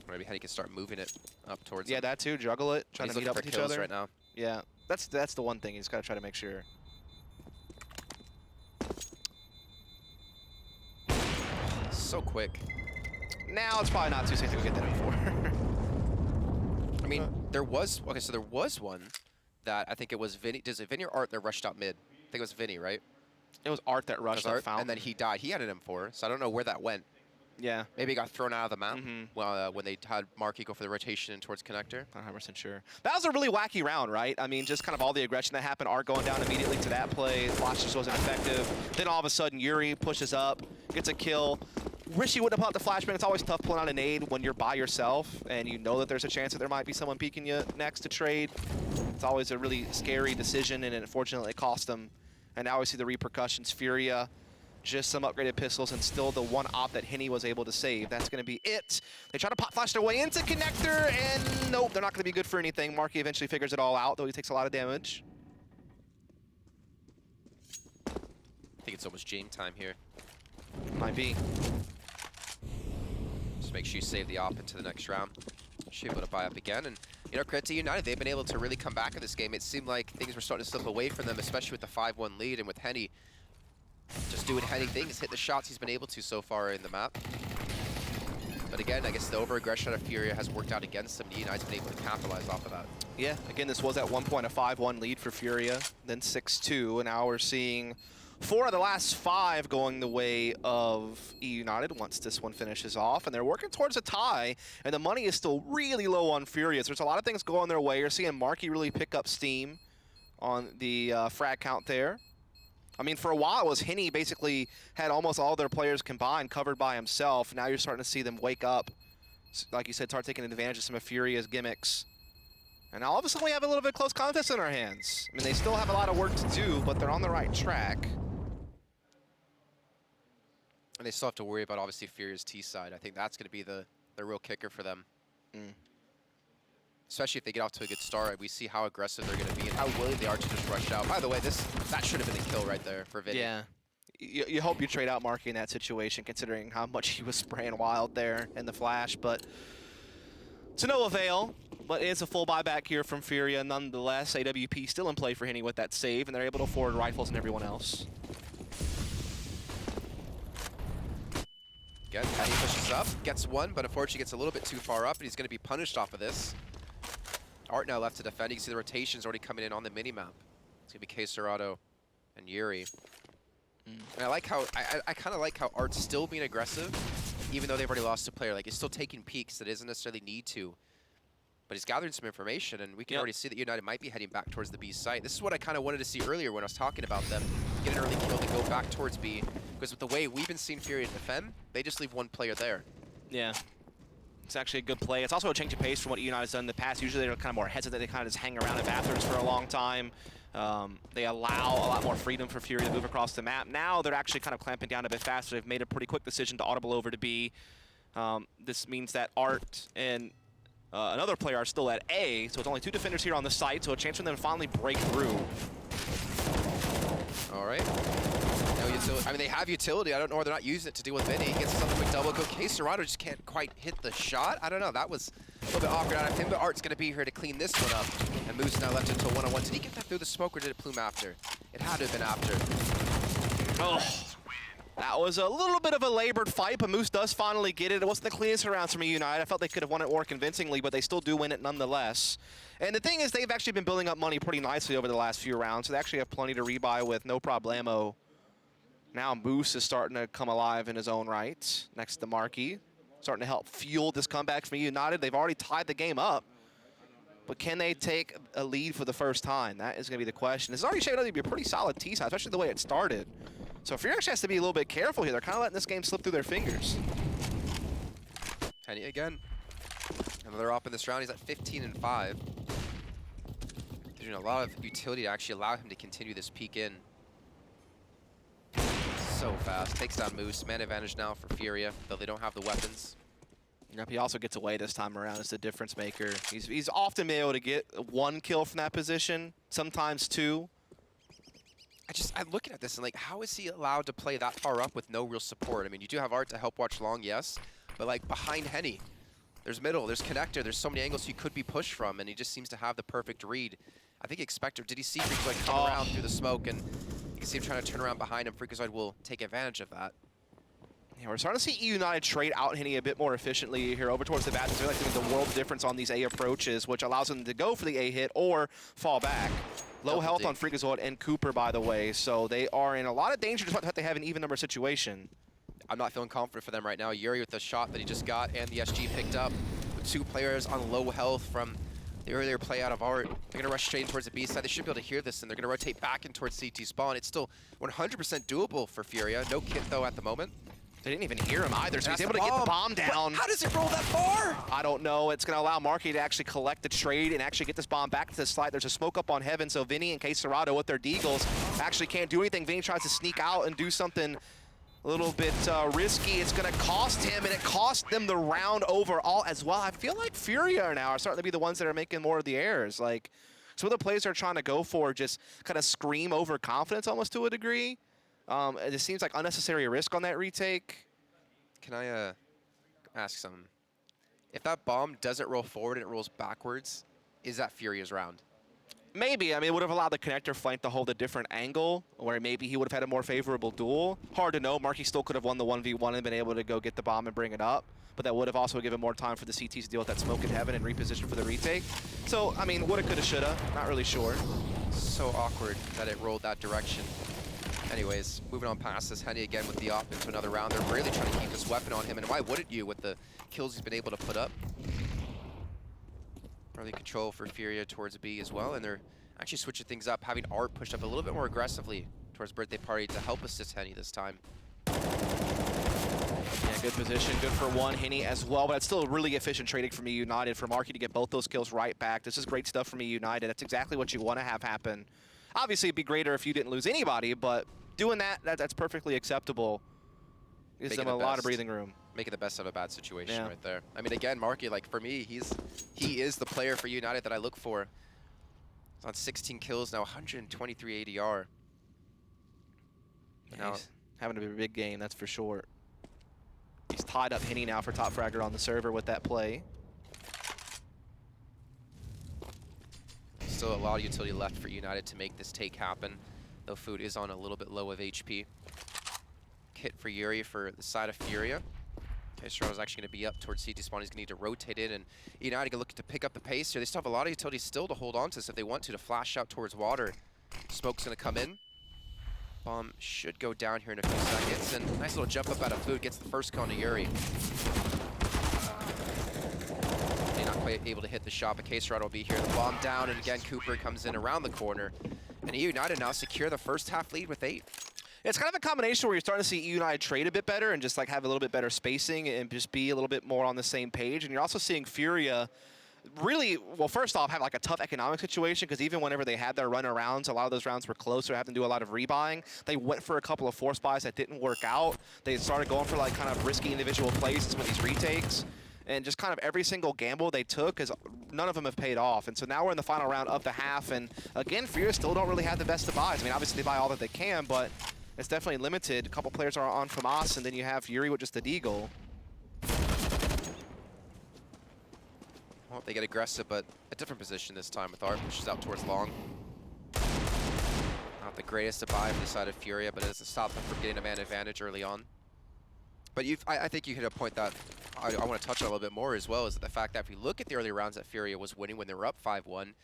Maybe Henny can start moving it up towards Yeah, him. that too. Juggle it. Trying to meet up with each other right now. Yeah, that's the one thing. He's got to try to make sure. So quick. Now it's probably not too safe to go get that M4. I mean, there was one that I think it was Vinny. Does it Vinny or Art that rushed out mid? I think it was Vinny, right? It was Art that rushed that fountain. And then he died. He had an M4, so I don't know where that went. Yeah. Maybe he got thrown out of the map when they had Marky go for the rotation towards connector. Not 100% sure. That was a really wacky round, right? I mean, just kind of all the aggression that happened. Art going down immediately to that play. Flash just wasn't effective. Then all of a sudden, Yuri pushes up, gets a kill. Wish he would have popped the flashbang. It's always tough pulling out a nade when you're by yourself and you know that there's a chance that there might be someone peeking you next to trade. It's always a really scary decision, and unfortunately it cost them. And now we see the repercussions. FURIA, just some upgraded pistols, and still the one op that Henny was able to save. That's going to be it. They try to pop flash their way into connector, and nope, they're not going to be good for anything. Marky eventually figures it all out, though he takes a lot of damage. I think it's almost Jane time here. Might be. Just make sure you save the op into the next round. Should be able to buy up again. And, you know, credit to United, they've been able to really come back in this game. It seemed like things were starting to slip away from them, especially with the 5-1 lead and with Henny just doing Henny things, hit the shots he's been able to so far in the map. But again, I guess the over-aggression of FURIA has worked out against them. United's been able to capitalize off of that. Yeah, again, this was at one point a 5-1 lead for FURIA, then 6-2, and now we're seeing 4 of the last 5 going the way of eUnited once this one finishes off, and they're working towards a tie, and the money is still really low on FURIA. So there's a lot of things going their way. You're seeing Marky really pick up steam on the frag count there. I mean, for a while, it was Henny basically had almost all their players combined covered by himself. Now you're starting to see them wake up, like you said, start taking advantage of some of FURIA's gimmicks. And now all of a sudden we have a little bit close contest in our hands. I mean, they still have a lot of work to do, but they're on the right track. And they still have to worry about, obviously, FURIA's T side. I think that's going to be the real kicker for them. Especially if they get off to a good start. We see how aggressive they're going to be and how willing they are to just rush out. By the way, that should have been the kill right there for Vinny. Yeah. You hope you trade out Marky in that situation, considering how much he was spraying wild there in the flash. But to no avail. But it's a full buyback here from FURIA nonetheless. AWP still in play for Henny with that save, and they're able to afford rifles and everyone else. Again, Henny pushes up, gets one, but unfortunately gets a little bit too far up, and he's going to be punished off of this. Art now left to defend. You can see the rotations already coming in on the minimap. It's going to be K-Serrato and Yuri. And I like how, I kind of like how Art's still being aggressive, even though they've already lost a player. Like, he's still taking peeks that doesn't necessarily need to. But he's gathering some information, and we can already see that United might be heading back towards the B site. This is what I kind of wanted to see earlier when I was talking about them. Get an early kill to go back towards B. Because with the way we've been seeing FURIA defend, they just leave one player there. Yeah. It's actually a good play. It's also a change of pace from what United's done in the past. Usually they're kind of more hesitant. They kind of just hang around in bathrooms for a long time. They allow a lot more freedom for FURIA to move across the map. Now they're actually kind of clamping down a bit faster. They've made a pretty quick decision to audible over to B. This means that Art and another player are still at A, so it's only 2 defenders here on the site, so a chance for them to finally break through. All right. No utility. I mean, they have utility. I don't know why they're not using it to deal with Vinny. He gets something quick double go. K-Serrato just can't quite hit the shot. I don't know. That was a little bit awkward out of him, but Art's going to be here to clean this one up. And Moose now left into a one-on-one. Did he get that through the smoke, or did it plume after? It had to have been after. Oh. That was a little bit of a labored fight, but Moose does finally get it. It wasn't the cleanest rounds from eUnited. I felt they could have won it more convincingly, but they still do win it nonetheless. And the thing is, they've actually been building up money pretty nicely over the last few rounds, so they actually have plenty to rebuy with, no problemo. Now Moose is starting to come alive in his own right, next to Marky. Starting to help fuel this comeback from eUnited. They've already tied the game up, but can they take a lead for the first time? That is going to be the question. It's already shaped up to be a pretty solid T-side, especially the way it started. So FURIA actually has to be a little bit careful here. They're kind of letting this game slip through their fingers. Henny again. Another op in this round. He's at 15-5. There's a lot of utility to actually allow him to continue this peak in. So fast. Takes down Moose. Man advantage now for FURIA, though they don't have the weapons. Yep, he also gets away this time around as the difference maker. He's often been able to get 1 kill from that position, sometimes 2. I'm looking at this and like, how is he allowed to play that far up with no real support? I mean, you do have Art to help watch long, yes, but like behind Henny, there's middle, there's connector, there's so many angles he could be pushed from, and he just seems to have the perfect read. I think Expector, did he see Freakazoid come around through the smoke, and you can see him trying to turn around behind him. Freakazoid will take advantage of that. Yeah, we're starting to see eUnited trade out Henny a bit more efficiently here over towards the bat. They're like doing the world difference on these A approaches, which allows them to go for the A hit or fall back. Low health on Freakazoid and Cooper, by the way, so they are in a lot of danger despite the fact they have an even number situation. I'm not feeling confident for them right now. Yuri with the shot that he just got and the SG picked up with 2 players on low health from the earlier play out of Art. They're going to rush straight towards the B side. They should be able to hear this, and they're going to rotate back in towards CT spawn. It's still 100% doable for FURIA. No kit, though, at the moment. They didn't even hear him either, so he's able to get the bomb down. What? How does it roll that far? I don't know. It's going to allow Marky to actually collect the trade and actually get this bomb back to the slide. There's a smoke up on Heaven, so Vinny and K-Serrato with their deagles actually can't do anything. Vinny tries to sneak out and do something a little bit risky. It's going to cost him, and it cost them the round overall as well. I feel like FURIA now are starting to be the ones that are making more of the errors. Like, some of the plays they're trying to go for just kind of scream overconfidence almost to a degree. It seems like unnecessary risk on that retake. Can I ask something. If that bomb doesn't roll forward and it rolls backwards, is that Furia's round? Maybe. I mean, it would have allowed the connector flank to hold a different angle, where maybe he would have had a more favorable duel. Hard to know. Marky still could have won the 1v1 and been able to go get the bomb and bring it up, but that would have also given more time for the CTs to deal with that smoke in heaven and reposition for the retake. So, I mean, woulda, coulda, shoulda. Not really sure. So awkward that it rolled that direction. Anyways, moving on past this, Henny again with the op into another round. They're really trying to keep this weapon on him, and why wouldn't you with the kills he's been able to put up? Early control for Furia towards B as well, and they're actually switching things up, having Art pushed up a little bit more aggressively towards Birthday Party to help assist Henny this time. Yeah, good position, good for one. Henny as well, but it's still really efficient trading from eUnited for Marky to get both those kills right back. This is great stuff from eUnited. That's exactly what you want to have happen. Obviously, it'd be greater if you didn't lose anybody, but doing that's perfectly acceptable. Gives them a lot of breathing room. Making the best of a bad situation right there. I mean, again, Marky, like for me, he is the player for United that I look for. He's on 16 kills now, 123 ADR. Yeah, he's having a big game, that's for sure. He's tied up Henny now for top fragger on the server with that play. Still a lot of utility left for United to make this take happen, though Food is on a little bit low of HP. Kit for Yuri for the side of Furia. Kestro is actually going to be up towards CT spawn. He's going to need to rotate in, and United can look to pick up the pace here. They still have a lot of utility still to hold on to this if they want to flash out towards water. Smoke's going to come in. Bomb should go down here in a few seconds, and nice little jump up out of Food, gets the first kill on Yuri. They're not quite able to hit the shot, but Kestro will be here. The bomb down, and again, Cooper comes in around the corner. And United now secure the first half lead with 8. It's kind of a combination where you're starting to see eUnited trade a bit better and just like have a little bit better spacing and just be a little bit more on the same page. And you're also seeing Furia really, well, first off, have like a tough economic situation, because even whenever they had their run arounds, a lot of those rounds were closer, having to do a lot of rebuying. They went for a couple of force buys that didn't work out. They started going for like kind of risky individual plays with these retakes. And just kind of every single gamble they took, is none of them have paid off. And so now we're in the final round of the half. And again, Furia still don't really have the best of buys. I mean, obviously they buy all that they can, but it's definitely limited. A couple players are on FAMAS, and then you have Yuri with just the deagle. Well, they get aggressive, but a different position this time with Art, pushes out towards long. Not the greatest to buy for the side of Furia, but it doesn't stop them from getting a man advantage early on. But I think you hit a point that I want to touch on a little bit more as well, is the fact that if you look at the early rounds that Furia was winning when they were up 5-1,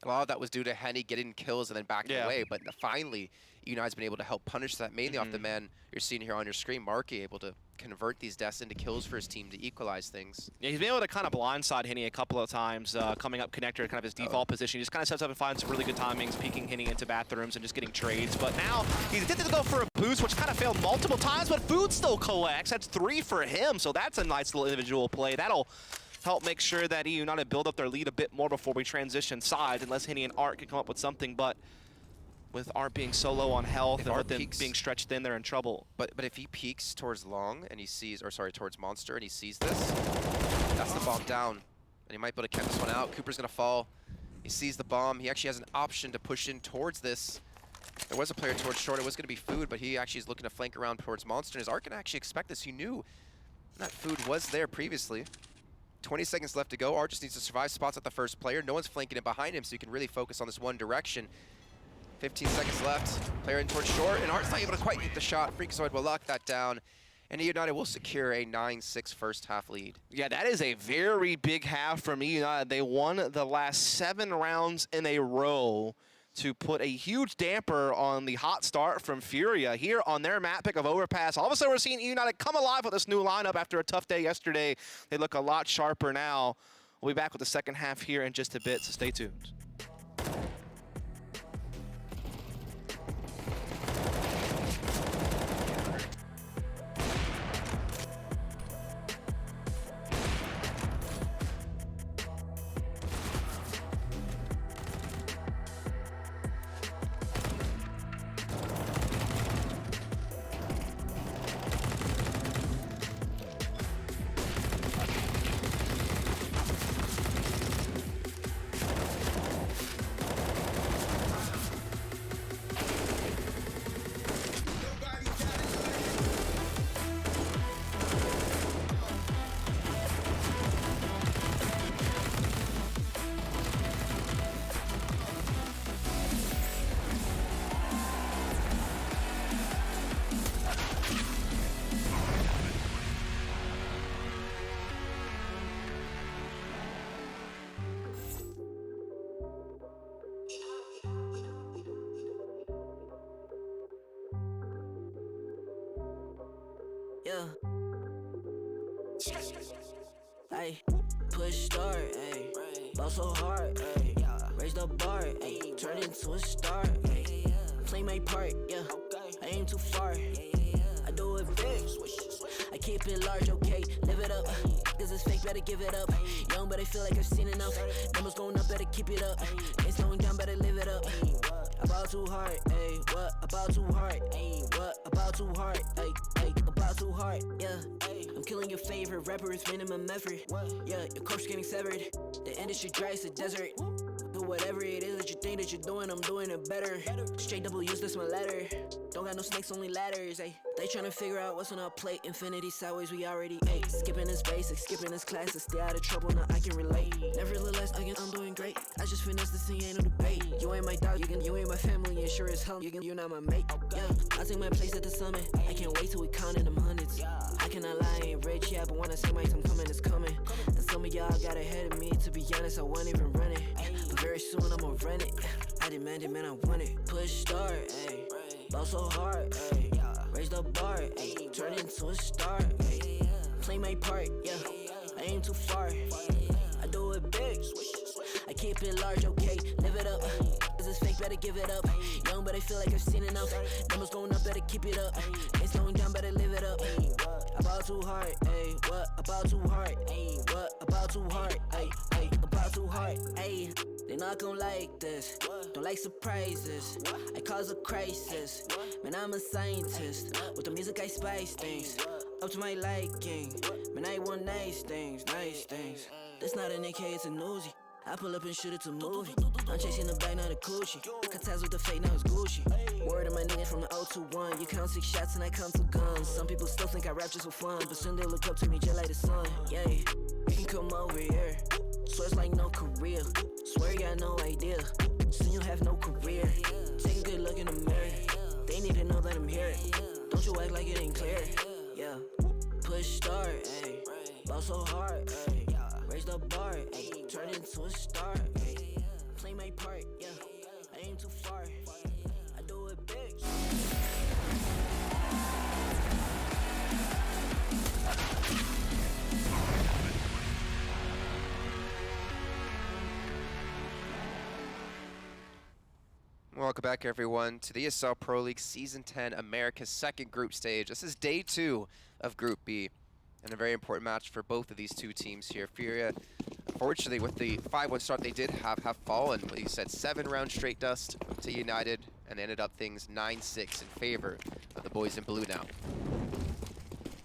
a lot of that was due to Henny getting kills and then backing away. But finally, United's been able to help punish that, mainly off the man you're seeing here on your screen, Marky, able to convert these deaths into kills for his team to equalize things. Yeah, he's been able to kind of blindside Henny a couple of times, coming up connector, kind of his default position. He just kind of sets up and finds some really good timings, peeking Henny into bathrooms and just getting trades. But now he's attempted to go for a boost, which kind of failed multiple times, but Food still collects. That's 3 for him, so that's a nice little individual play. That'll help make sure that eUnited build up their lead a bit more before we transition sides, unless Henny and Art can come up with something. But with Art being so low on health and with them being stretched thin, they're in trouble. But if he peeks towards long and he sees, or sorry, towards Monster, and he sees this, that's the bomb down. And he might be able to catch this one out. Cooper's gonna fall. He sees the bomb. He actually has an option to push in towards this. There was a player towards short. It was gonna be Food, but he actually is looking to flank around towards Monster. And his Art can actually expect this. He knew that Food was there previously. 20 seconds left to go. Art just needs to survive spots at the first player. No one's flanking it behind him, so he can really focus on this one direction. 15 seconds left. Player in towards short, and Art's not able to quite hit the shot. Freakazoid will lock that down, and eUnited will secure a 9-6 first half lead. Yeah, that is a very big half from eUnited. They won the last 7 rounds in a row to put a huge damper on the hot start from Furia here on their map pick of Overpass. All of a sudden, we're seeing eUnited come alive with this new lineup after a tough day yesterday. They look a lot sharper now. We'll be back with the second half here in just a bit, so stay tuned. yeah. Ay, push start, ay. Ball so hard, ay. Raise the bar, ay. Turn into a star, ay. Play my part, yeah. I aim too far. I do it big. I keep it large, okay. Live it up. This is fake, better give it up. Young, but I feel like I've seen enough. Numbers going up, better keep it up. Ain't slowing down, better live it up. About too hard, ayy. What? About too hard, ayy. What? About too hard, ayy. About too hard, yeah. I'm killing your favorite rapper with minimum effort. Yeah, your corpse getting severed. The industry dry as a desert. Do whatever it is that you think that you're doing, I'm doing it better. Straight double use, that's my ladder. Don't got no snakes, only ladders, ayy. They tryna figure out what's on our plate. Infinity sideways, we already ate. Skipping is basic, skipping is classic. Stay out of trouble, now I can relate. Nevertheless, again, I'm doing great. I just finished this thing, ain't no debate. You ain't my dog, you ain't my family, and sure as hell, you're not my mate. Yeah, I take my place at the summit. I can't wait till we counting them hundreds. I cannot lie, I ain't rich, yeah, but when I say my time coming, it's coming. And some of y'all got ahead of me, to be honest, I wasn't even running. But very soon I'ma run it. I demand it, man, I want it. Push start, ayy. Ball so hard, ayy. Raise the bar, ayy. Turn into a star, ayy. Play my part, yeah. I aim too far. I do it big. I keep it large, okay. Live it up. This is fake, better give it up. Young, but I feel like I've seen enough. Numbers going up, better keep it up. Ain't slowing down, better live it up. About too hard, ayy. What? About too hard, ayy. What? About too hard, ayy. About too hard, ayy. They not gon' like this. Don't like surprises. I cause a crisis. Man, I'm a scientist. With the music, I spice things up to my liking. Man, I want nice things, nice things. This not an AK, it's a Uzi. I pull up and shoot it to movie. I'm chasing the bag, not a coochie. Cut ties with the fake, now it's Gucci. Word of my niggas from the 021. You count 6 shots and I count 2 guns. Some people still think I rap just for fun, but soon they look up to me just like the sun. Yeah, you can come over here. Swear it's like no career. Swear you got no idea. Soon you'll have no career. Take a good look in the mirror. They need to know that I'm here. Don't you act like it ain't clear. Yeah, push start, ayy. Ball so hard, ayy. Raise the bar, ayy. Turn into a star, ayy. Play my part, yeah. I aim too far. I do it big. Welcome back, everyone, to the ESL Pro League Season 10 America's second group stage. This is day 2 of Group B, and a very important match for both of these two teams here. FURIA, unfortunately, with the 5-1 start they did have fallen. You said 7 round straight dust to United, and they ended up things 9-6 in favor of the boys in blue now.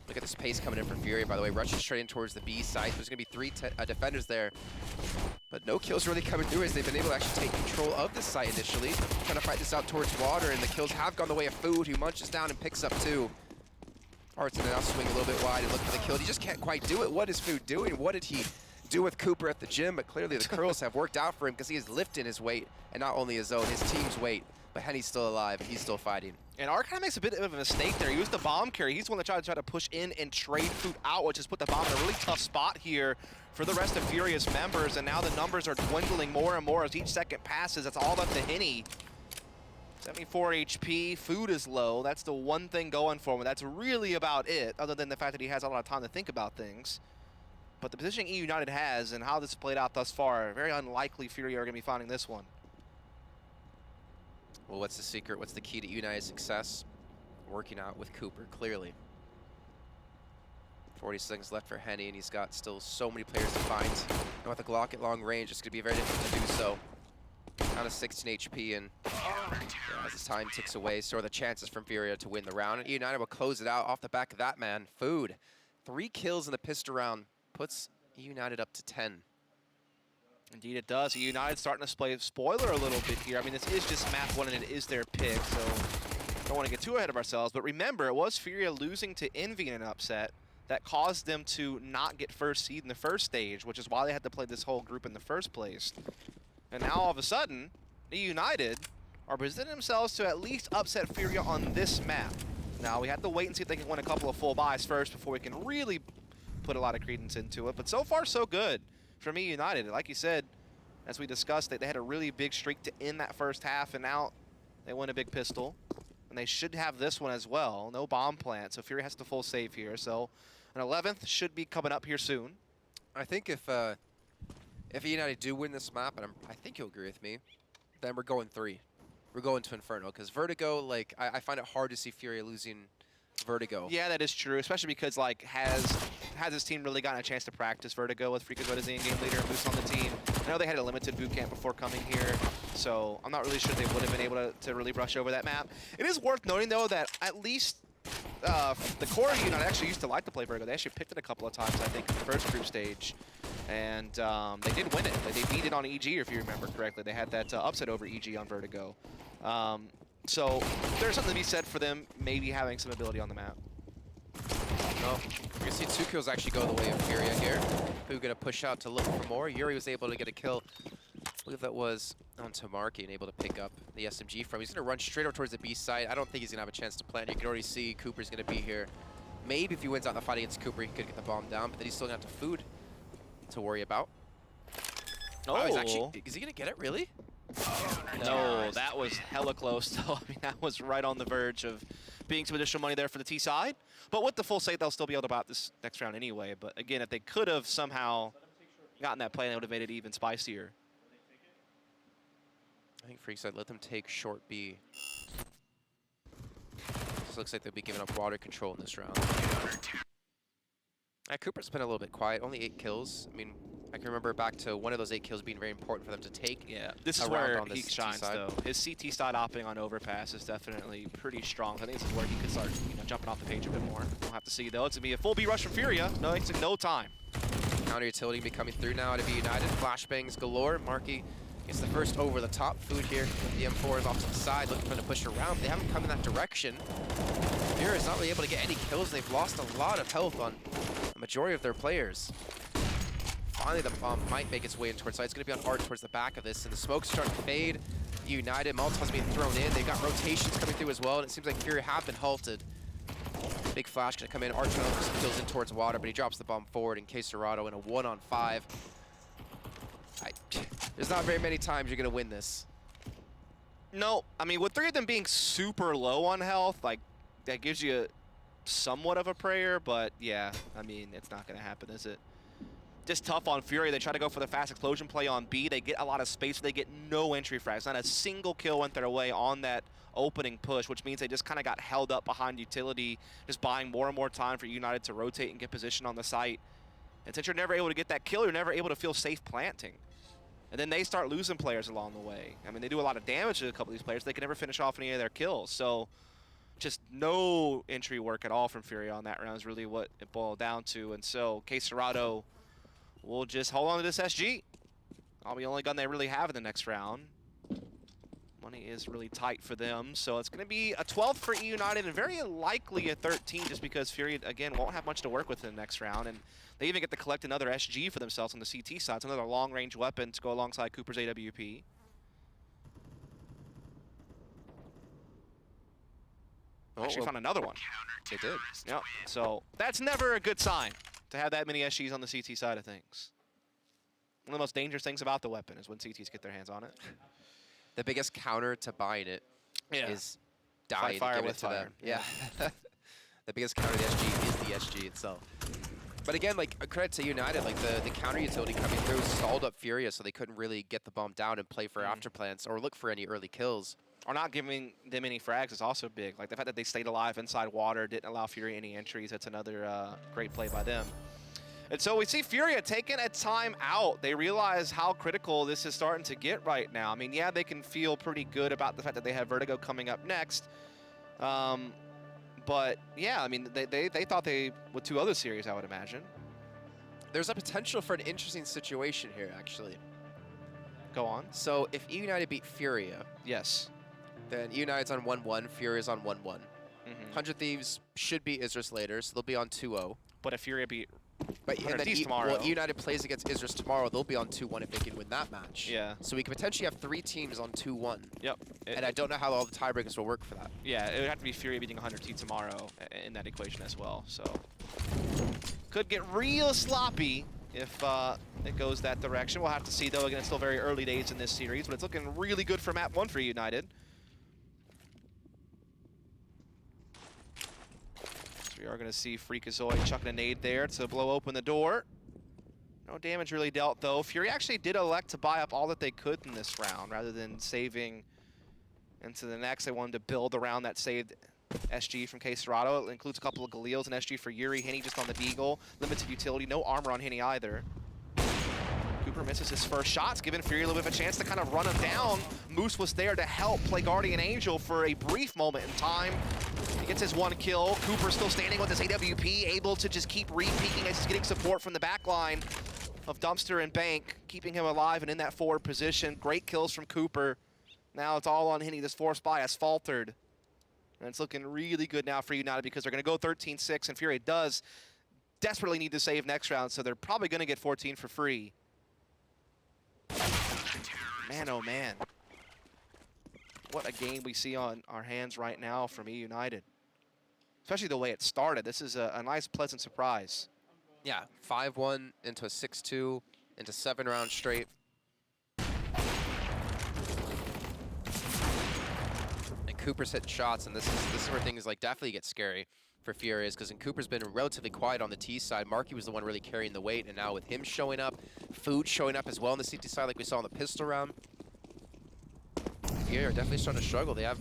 Look at this pace coming in for FURIA, by the way. Rushing straight in towards the B side. There's going to be 3 defenders there. But no kills really coming through as they've been able to actually take control of the site initially. Trying to fight this out towards water, and the kills have gone the way of Food, who munches down and picks up 2. Artson now swing a little bit wide and look for the kill. He just can't quite do it. What is Food doing? What did he do with Cooper at the gym? But clearly the curls have worked out for him because he is lifting his weight, and not only his own, his team's weight. But Henny's still alive, and he's still fighting. And Art kind of makes a bit of a mistake there. He was the bomb carrier. He's the one that tried to push in and trade Food out, which has put the bomb in a really tough spot here for the rest of FURIA's members. And now the numbers are dwindling more and more as each second passes. That's all up to Henny. 74 HP, Food is low. That's the one thing going for him. That's really about it, other than the fact that he has a lot of time to think about things. But the position eUnited has and how this played out thus far, very unlikely FURIA are going to be finding this one. Well, what's the secret? What's the key to United's success? Working out with Cooper, clearly. 40 seconds left for Henny, and he's got still so many players to find. And with a Glock at long range, it's going to be very difficult to do so. Down to 16 HP, and as his time ticks away, so are the chances from FURIA to win the round. And United will close it out off the back of that man. Food, 3 kills in the pistol round, puts United up to 10. Indeed it does. United starting to play spoiler a little bit here. I mean, this is just map 1 and it is their pick, so don't want to get too ahead of ourselves. But remember, it was FURIA losing to Envy in an upset that caused them to not get first seed in the first stage, which is why they had to play this whole group in the first place. And now all of a sudden, United are presenting themselves to at least upset FURIA on this map. Now we have to wait and see if they can win a couple of full buys first before we can really put a lot of credence into it. But so far, so good for eUnited. Like you said, as we discussed, they had a really big streak to end that first half, and now they win a big pistol. and they should have this one as well. No bomb plant, so FURIA has to full save here. So an 11th should be coming up here soon. I think if eUnited do win this map, and I think you'll agree with me, then we're going 3. We're going to Inferno, because Vertigo, like, I find it hard to see FURIA losing Vertigo. Yeah, that is true, especially because, like, has his team really gotten a chance to practice Vertigo with Freakazoid as the in-game leader and Moose on the team? I know they had a limited boot camp before coming here, so I'm not really sure they would have been able to really brush over that map. It is worth noting, though, that at least the core of United actually used to like to play Vertigo. They actually picked it a couple of times, I think, in the first group stage. And they did win it. They beat it on EG, if you remember correctly. They had that upset over EG on Vertigo. So there's something to be said for them maybe having some ability on the map. Well, you can see 2 kills actually go the way of FURIA here. Who's going to push out to look for more. Yuri was able to get a kill. I believe that was on Tamarki and able to pick up the SMG from. He's going to run straight over towards the B side. I don't think he's going to have a chance to plant. You can already see Cooper's going to be here. Maybe if he wins out the fight against Cooper, he could get the bomb down, but then he's still going to have to food to worry about. Oh, is he going to get it, really? No, that was hella close, though. I mean, that was right on the verge of being some additional money there for the T side. But with the full save, they'll still be able to buy out this next round anyway. But again, if they could have somehow gotten that play, they would have made it even spicier. I think Freak said let them take short B. This looks like they'll be giving up water control in this round. Cooper's been a little bit quiet, only 8 kills. I mean, I can remember back to one of those 8 kills being very important for them to take. Yeah, this is where he shines, though. His CT side hopping on Overpass is definitely pretty strong. I think this is where he could start, jumping off the page a bit more. We'll have to see, though. It's going to be a full B rush from FURIA. No, it's no time. Counter utility be coming through now out of eUnited. Flashbangs galore. Marky gets the first over the top food here. The M4 is off to the side, looking for them to push around. They haven't come in that direction. FURIA is not really able to get any kills. They've lost a lot of health on the majority of their players. Finally, the bomb might make its way in towards side. It's going to be on hard towards the back of this, and the smoke's starting to fade. United, Molotov's being thrown in. They've got rotations coming through as well, and it seems like FURIA have been halted. Big Flash going to come in. Archer kills in towards water, but he drops the bomb forward in case Serrato in a 1-on-5. There's not very many times you're going to win this. No, I mean, with 3 of them being super low on health, like, that gives you somewhat of a prayer, but yeah, I mean, it's not going to happen, is it? Just tough on FURIA. They try to go for the fast explosion play on B. They get a lot of space. They get no entry frags. Not a single kill went their way on that opening push, which means they just kind of got held up behind utility, just buying more and more time for United to rotate and get position on the site. And since you're never able to get that kill, you're never able to feel safe planting. And then they start losing players along the way. I mean, they do a lot of damage to a couple of these players. They can never finish off any of their kills. So just no entry work at all from FURIA on that round is really what it boiled down to. And so Case Serrato will just hold on to this SG. I'll be the only gun they really have in the next round. Money is really tight for them, so it's going to be a 12th for eUnited and very likely a 13 just because FURIA, again, won't have much to work with in the next round. And they even get to collect another SG for themselves on the CT side. It's another long-range weapon to go alongside Cooper's AWP. Actually found another one. They did. Yep. So that's never a good sign to have that many SGs on the CT side of things. One of the most dangerous things about the weapon is when CTs get their hands on it. The biggest counter to buying it is dying fire to give with it to fire. them. Yeah. The biggest counter to the SG is the SG itself. But again, like, a credit to United, like, the counter utility coming through stalled up FURIA, so they couldn't really get the bomb down and play for after plants or look for any early kills. Or not giving them any frags is also big. Like, the fact that they stayed alive inside water, didn't allow FURIA any entries, that's another great play by them. And so we see FURIA taking a time out. They realize how critical this is starting to get right now. I mean, yeah, they can feel pretty good about the fact that they have Vertigo coming up next. But, yeah, I mean, they thought they would 2 other series, I would imagine. There's a potential for an interesting situation here, actually. Go on. So if eUnited beat FURIA, Yes. then eUnited's on 1-1, FURIA's on 1-1. 100 Thieves should beat Isris later, so they'll be on 2-0. But if FURIA beat But and then tomorrow. Well, eUnited plays against Isris tomorrow. They'll be on 2-1 if they can win that match. Yeah. So we could potentially have 3 teams on 2-1. Yep. And I don't know how all the tiebreakers will work for that. Yeah, it would have to be FURIA beating 100T tomorrow in that equation as well. So could get real sloppy if it goes that direction. We'll have to see, though. Again, it's still very early days in this series, but it's looking really good for map 1 for United. We are going to see Freakazoid chucking a nade there to blow open the door. No damage really dealt, though. Fury actually did elect to buy up all that they could in this round, rather than saving into the next. They wanted to build around that saved SG from K-Serrato. It includes a couple of Galeals and SG for Yuri. Henny just on the Deagle. Limited utility. No armor on Henny either. Cooper misses his first shots, giving Fury a little bit of a chance to kind of run him down. Moose was there to help play Guardian Angel for a brief moment in time. He gets his one kill. Cooper still standing with his AWP, able to just keep re-peeking as he's getting support from the back line of Dumpster and Bank, keeping him alive and in that forward position. Great kills from Cooper. Now it's all on Henny. This force buy has faltered. And it's looking really good now for United because they're going to go 13-6, and Fury does desperately need to save next round, so they're probably going to get 14 for free. Man, oh man. What a game we see on our hands right now from eUnited. Especially the way it started. This is a nice, pleasant surprise. Yeah, 5-1 into a 6-2 into 7 rounds straight. And Cooper's hitting shots, and this is where things like definitely get scary for Furious, because Cooper's been relatively quiet on the T side. Marky was the one really carrying the weight, and now with him showing up, Food showing up as well on the CT side like we saw in the pistol round. Fury are definitely starting to struggle. They have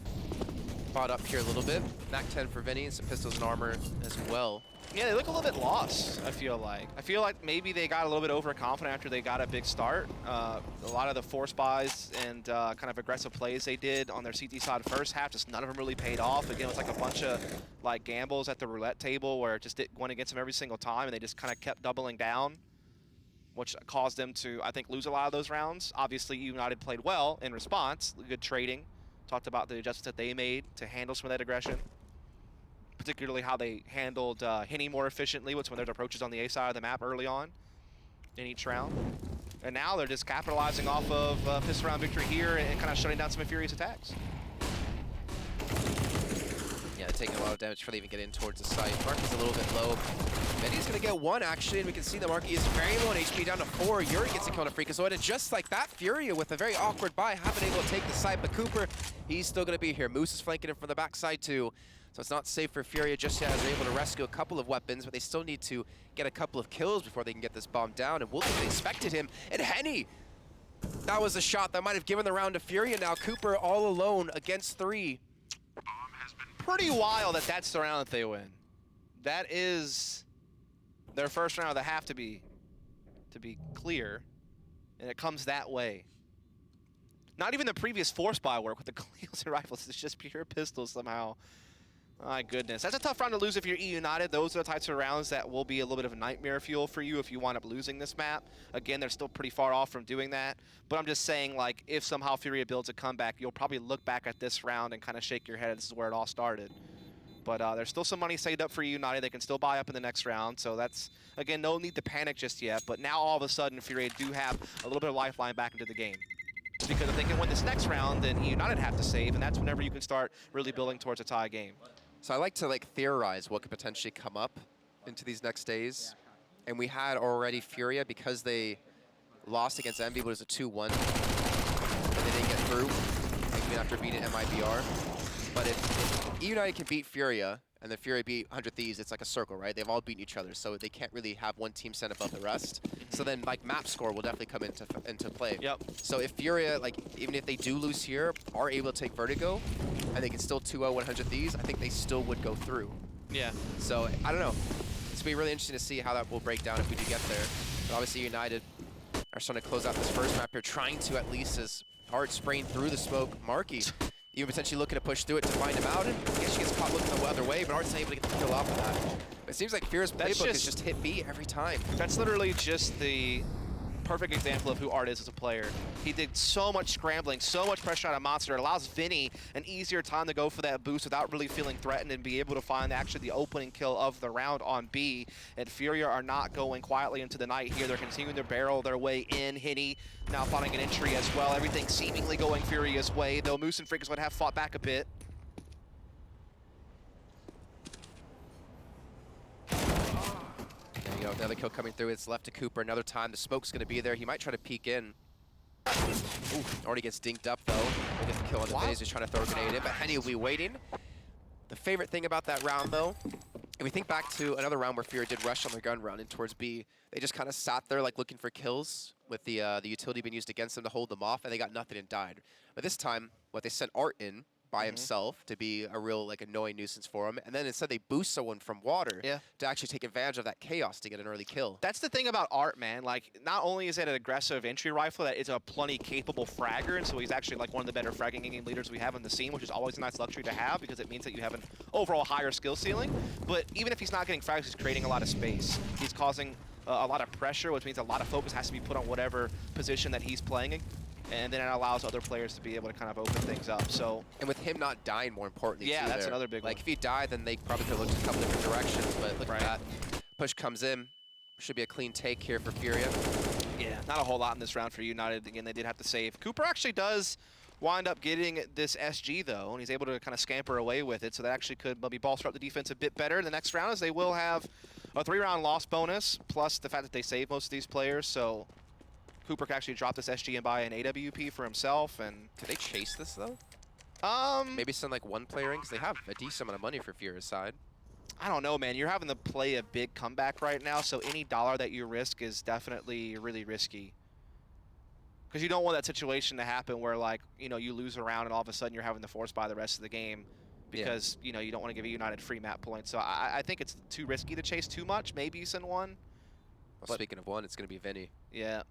fought up here a little bit. Mac 10 for Vinny and some pistols and armor as well. Yeah, they look a little bit lost, I feel like. I feel like maybe they got a little bit overconfident after they got a big start. A lot of the force buys and kind of aggressive plays they did on their CT side first half, just none of them really paid off. Again, it was like a bunch of like gambles at the roulette table where it just went against them every single time, and they just kind of kept doubling down, which caused them to, I think, lose a lot of those rounds. Obviously, United played well in response, good trading. Talked about the adjustments that they made to handle some of that aggression. Particularly how they handled Henny more efficiently with some of their approaches on the A side of the map early on in each round. And now they're just capitalizing off of pistol round victory here and kind of shutting down some of Fury's attacks. Yeah, they're taking a lot of damage before they even get in towards the site. Marky's a little bit low. Vinny's going to get one, actually, and we can see that Marky is very low on HP, down to 4. Yuri gets a kill on a Freakazoid, and just like that, Furia, with a very awkward buy, haven't been able to take the site, but Cooper, he's still going to be here. Moose is flanking him from the backside, too. So it's not safe for Furia just yet, as they're able to rescue a couple of weapons, but they still need to get a couple of kills before they can get this bomb down. And Wolf expected him. And Henny, that was a shot that might have given the round to Furia. Now Cooper all alone against 3. Pretty wild that that's the round that they win. That is their first round of the half, to be clear, and it comes that way. Not even the previous force buy work with the Galeals and rifles. It's just pure pistols somehow. My goodness. That's a tough round to lose if you're eUnited. Those are the types of rounds that will be a little bit of a nightmare fuel for you if you wind up losing this map. Again, they're still pretty far off from doing that. But I'm just saying, like, if somehow Furia builds a comeback, you'll probably look back at this round and kind of shake your head. This is where it all started. But there's still some money saved up for eUnited. They can still buy up in the next round. So that's, again, no need to panic just yet. But now all of a sudden, Furia do have a little bit of lifeline back into the game. Because if they can win this next round, then eUnited have to save. And that's whenever you can start really building towards a tie game. So I like to theorize what could potentially come up into these next days. And we had already Furia, because they lost against Envy, but it was a 2-1. And they didn't get through, even after beating MIBR. But if eUnited can beat Furia, and then Furia beat 100 Thieves, it's like a circle, right? They've all beaten each other, so they can't really have one team stand above the rest. So then, map score will definitely come into play. Yep. So if Furia, even if they do lose here, are able to take Vertigo, and they can still 2-0 100 Thieves, I think they still would go through. Yeah. So, I don't know. It's going to be really interesting to see how that will break down if we do get there. But obviously, United are starting to close out this first map here, trying to at least, as Art spraying through the smoke, Marky even potentially looking to push through it to find him out, and I guess she gets caught looking the other way, but Art's not able to get the kill off of that. But it seems like Furia's playbook is just hit B every time. That's literally just the perfect example of who Art is as a player. He did so much scrambling, so much pressure on a monster. It allows Vinny an easier time to go for that boost without really feeling threatened and be able to find actually the opening kill of the round on B. And Furia are not going quietly into the night here. They're continuing to barrel their way in. Henny now finding an entry as well. Everything seemingly going Furia's way, though Moose and Freakers would have fought back a bit. There you go, another kill coming through. It's left to Cooper another time. The smoke's going to be there. He might try to peek in. Ooh, already gets dinked up, though. We'll get the kill on the Vinny's. He's trying to throw a grenade in, but Henny will be waiting. The favorite thing about that round, though, If we think back to another round where FURIA did rush on their gun run in towards B, they just kind of sat there like looking for kills with the utility being used against them to hold them off, and they got nothing and died. But this time, they sent Art in by himself to be a real annoying nuisance for him, and then instead they boost someone from water to actually take advantage of that chaos to get an early kill. That's the thing about Art, man. Like, not only is it an aggressive entry rifle, that is a plenty capable fragger, and so he's actually like one of the better fragging game leaders we have on the scene, which is always a nice luxury to have because it means that you have an overall higher skill ceiling. But even if he's not getting frags, he's creating a lot of space. He's causing a lot of pressure, which means a lot of focus has to be put on whatever position that he's playing in. And then it allows other players to be able to kind of open things up. So, and with him not dying, more importantly, yeah, too, that's another big one. Like if he died, then they probably could have looked a couple different directions. But look at that, push comes in. Should be a clean take here for FURIA. Yeah, not a whole lot in this round for United. Again, they did have to save. Cooper actually does wind up getting this SG though, and he's able to kind of scamper away with it. So that actually could maybe bolster up the defense a bit better the next round, as they will have a 3-round loss bonus plus the fact that they save most of these players. So Cooper can actually drop this SG and buy an AWP for himself. And could they chase this though? Maybe send like one player in, because they have a decent amount of money for FURIA's side. I don't know, man. You're having to play a big comeback right now, so any dollar that you risk is definitely really risky. Because you don't want that situation to happen where, like, you know, you lose a round and all of a sudden you're having to force buy the rest of the game because, you know, you don't want to give United free map points. So I think it's too risky to chase too much. Maybe you send one. Well, speaking of one, it's going to be Vinny. Yeah.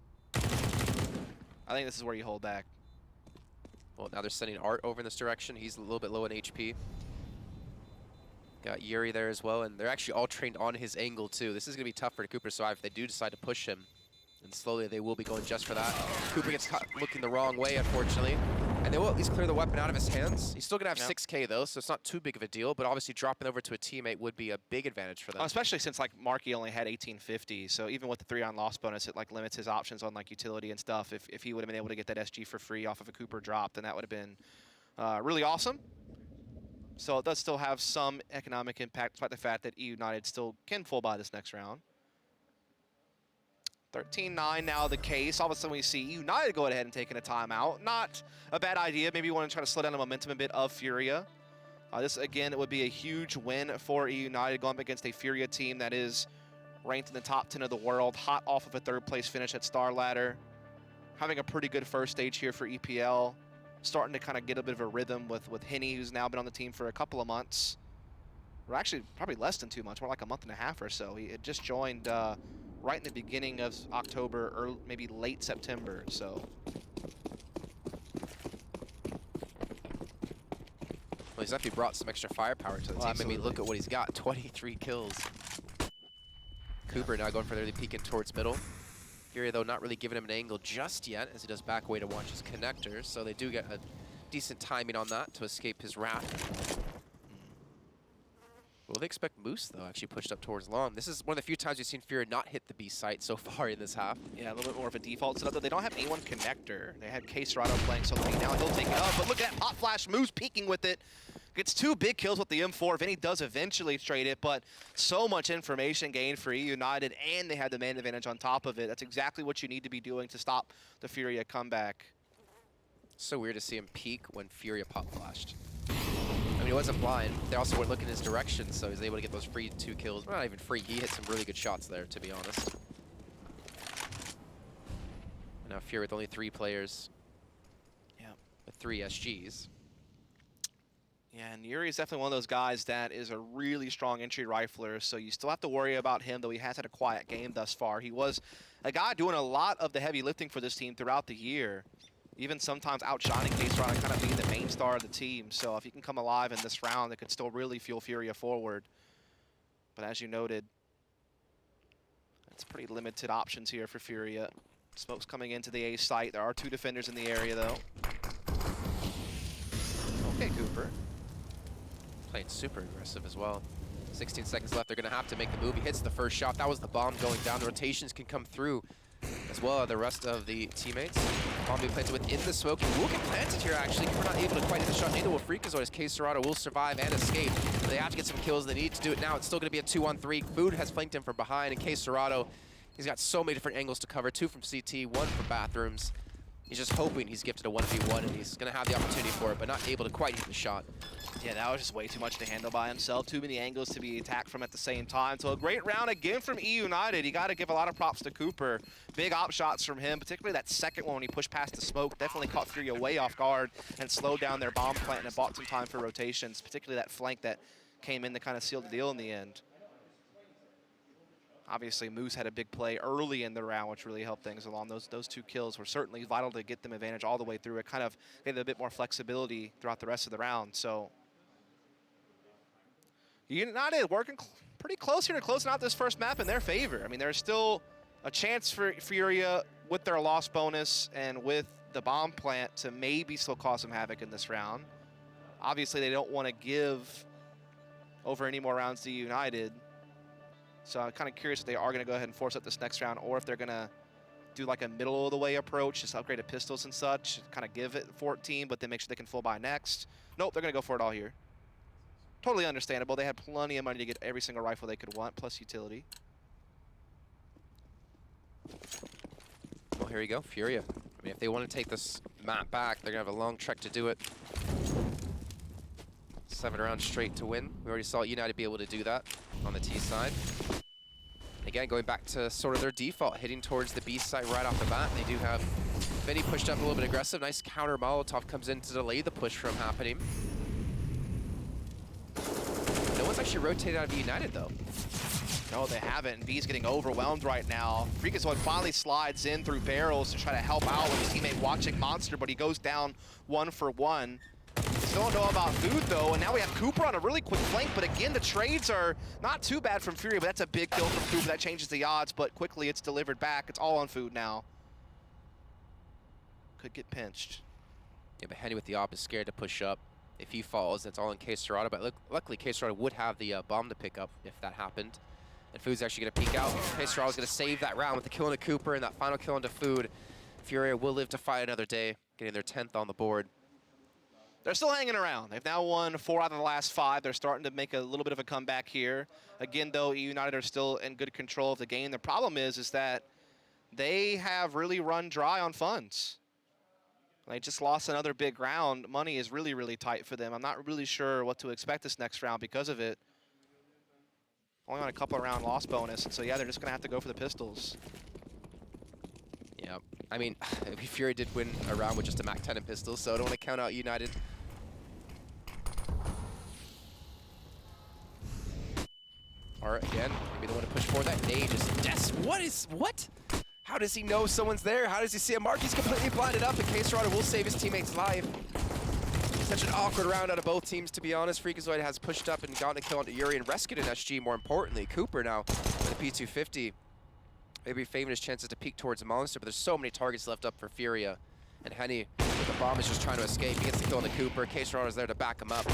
I think this is where you hold back. Well, now they're sending Art over in this direction. He's a little bit low in HP. Got Yuri there as well, and they're actually all trained on his angle too. This is going to be tough for Cooper to survive if they do decide to push him. And slowly they will be going just for that. Cooper gets caught looking the wrong way, unfortunately. And they will at least clear the weapon out of his hands. He's still going to have 6K though, so it's not too big of a deal. But obviously dropping over to a teammate would be a big advantage for them. Especially since like Marky only had 1850, so even with the 3-on loss bonus, it like limits his options on like utility and stuff. If he would have been able to get that SG for free off of a Cooper drop, then that would have been really awesome. So it does still have some economic impact, despite the fact that eUnited still can full buy this next round. 13-9 now the case. All of a sudden we see United go ahead and taking a timeout. Not a bad idea. Maybe you want to try to slow down the momentum a bit of FURIA. This, again, it would be a huge win for eUnited going up against a FURIA team that is ranked in the top 10 of the world, hot off of a 3rd-place finish at Star Ladder. Having a pretty good first stage here for EPL. Starting to kind of get a bit of a rhythm with Henny, who's now been on the team for a couple of months. Or actually, probably less than 2 months, more like a month and a half or so. He had just joined right in the beginning of October, or maybe late September, so. Well, he's actually brought some extra firepower to the team. Absolutely. I mean, look at what he's got, 23 kills. Cooper now going for the early peeking towards middle. FURIA, though, not really giving him an angle just yet, as he does back away to watch his connector, so they do get a decent timing on that to escape his wrath. Will they expect Moose, though, actually pushed up towards long? This is one of the few times we've seen FURIA not hit the B site so far in this half. Yeah, a little bit more of a default setup, though. They don't have A1 connector. They had K-Serrano playing solo. Now he'll take it up, but look at that hot flash. Moose peeking with it. Gets 2 big kills with the M4. Vinny does eventually trade it, but so much information gained for eUnited, and they had the man advantage on top of it. That's exactly what you need to be doing to stop the FURIA comeback. So weird to see him peek when FURIA pop flashed. I mean, he wasn't blind. They also weren't looking in his direction, so he was able to get those free 2 kills. Well, not even free. He hit some really good shots there, to be honest. And now FURIA with only 3 players. Yeah. With 3 SGs. Yeah, and Yuri is definitely one of those guys that is a really strong entry rifler, so you still have to worry about him, though he has had a quiet game thus far. He was a guy doing a lot of the heavy lifting for this team throughout the year, even sometimes outshining K-Serrano and kind of being the main star of the team. So if he can come alive in this round, it could still really fuel FURIA forward. But as you noted, it's pretty limited options here for FURIA. Smoke's coming into the A site. There are 2 defenders in the area, though. Okay, Cooper. Playing super aggressive as well. 16 seconds left. They're going to have to make the move. He hits the first shot. That was the bomb going down. The rotations can come through as well as the rest of the teammates. Bomb being planted within the smoke. He will get planted here, actually. We're not able to quite hit the shot. Neither will Freakazoid, as K-Serrano will survive and escape. But they have to get some kills. They need to do it now. It's still going to be a 2-on-3. Food has flanked him from behind, and K-Serrano, he's got so many different angles to cover. 2 from CT, 1 from bathrooms. He's just hoping he's gifted a 1v1, and he's going to have the opportunity for it, but not able to quite hit the shot. Yeah, that was just way too much to handle by himself. Too many angles to be attacked from at the same time. So a great round again from eUnited. You got to give a lot of props to Cooper. Big op shots from him, particularly that second one when he pushed past the smoke. Definitely caught FURIA way off guard and slowed down their bomb plant and bought some time for rotations, particularly that flank that came in to kind of seal the deal in the end. Obviously, Moose had a big play early in the round, which really helped things along. Those 2 kills were certainly vital to get them advantage all the way through. It kind of gave them a bit more flexibility throughout the rest of the round. So United working pretty close here to closing out this first map in their favor. I mean, there's still a chance for FURIA with their loss bonus and with the bomb plant to maybe still cause some havoc in this round. Obviously, they don't want to give over any more rounds to United. So I'm kind of curious if they are going to go ahead and force up this next round, or if they're going to do like a middle of the way approach, just upgrade to pistols and such, kind of give it 14, but then make sure they can full buy next. Nope, they're going to go for it all here. Totally understandable. They had plenty of money to get every single rifle they could want, plus utility. Well, here you go, FURIA. I mean, if they want to take this map back, they're going to have a long trek to do it. 7 rounds straight to win. We already saw United be able to do that on the T side. Again, going back to sort of their default, hitting towards the B side right off the bat. They do have Vinny pushed up a little bit aggressive. Nice counter Molotov comes in to delay the push from happening. No one's actually rotated out of United, though. No, they haven't, and B's getting overwhelmed right now. Freakazoid finally slides in through barrels to try to help out with his teammate watching Monster, but he goes down 1 for 1. Still don't know about food, though, and now we have Cooper on a really quick flank, but again, the trades are not too bad from FURIA, but that's a big kill from Cooper. That changes the odds, but quickly it's delivered back. It's all on food now. Could get pinched. Yeah, but Henny with the op is scared to push up. If he falls, that's all in K-Serrata, but luckily K-Serrata would have the bomb to pick up if that happened. And Food's actually going to peek out. K-Serrata's going to save that round with the kill into Cooper and that final kill into Food. FURIA will live to fight another day, getting their 10th on the board. They're still hanging around. They've now won 4 out of the last 5. They're starting to make a little bit of a comeback here. Again, though, eUnited are still in good control of the game. The problem is that they have really run dry on funds. They just lost another big round. Money is really, really tight for them. I'm not really sure what to expect this next round because of it. Only on a couple of round loss bonus, and so yeah, they're just gonna have to go for the pistols. Yeah, I mean, FURIA did win a round with just a Mac 10 and pistols, so I don't want to count out United. Or again, maybe they want to push forward. That nade just what? How does he know someone's there? How does he see a mark? He's completely blinded up, and K-Serrata will save his teammate's life. Such an awkward round out of both teams, to be honest. Freakazoid has pushed up and gotten a kill onto Yuri and rescued an SG, more importantly. Cooper now with a P250. Maybe favoring his chances to peek towards the Monster, but there's so many targets left up for FURIA. And Henny, with the bomb, is just trying to escape. He gets the kill on the Cooper. K-Serrata is there to back him up.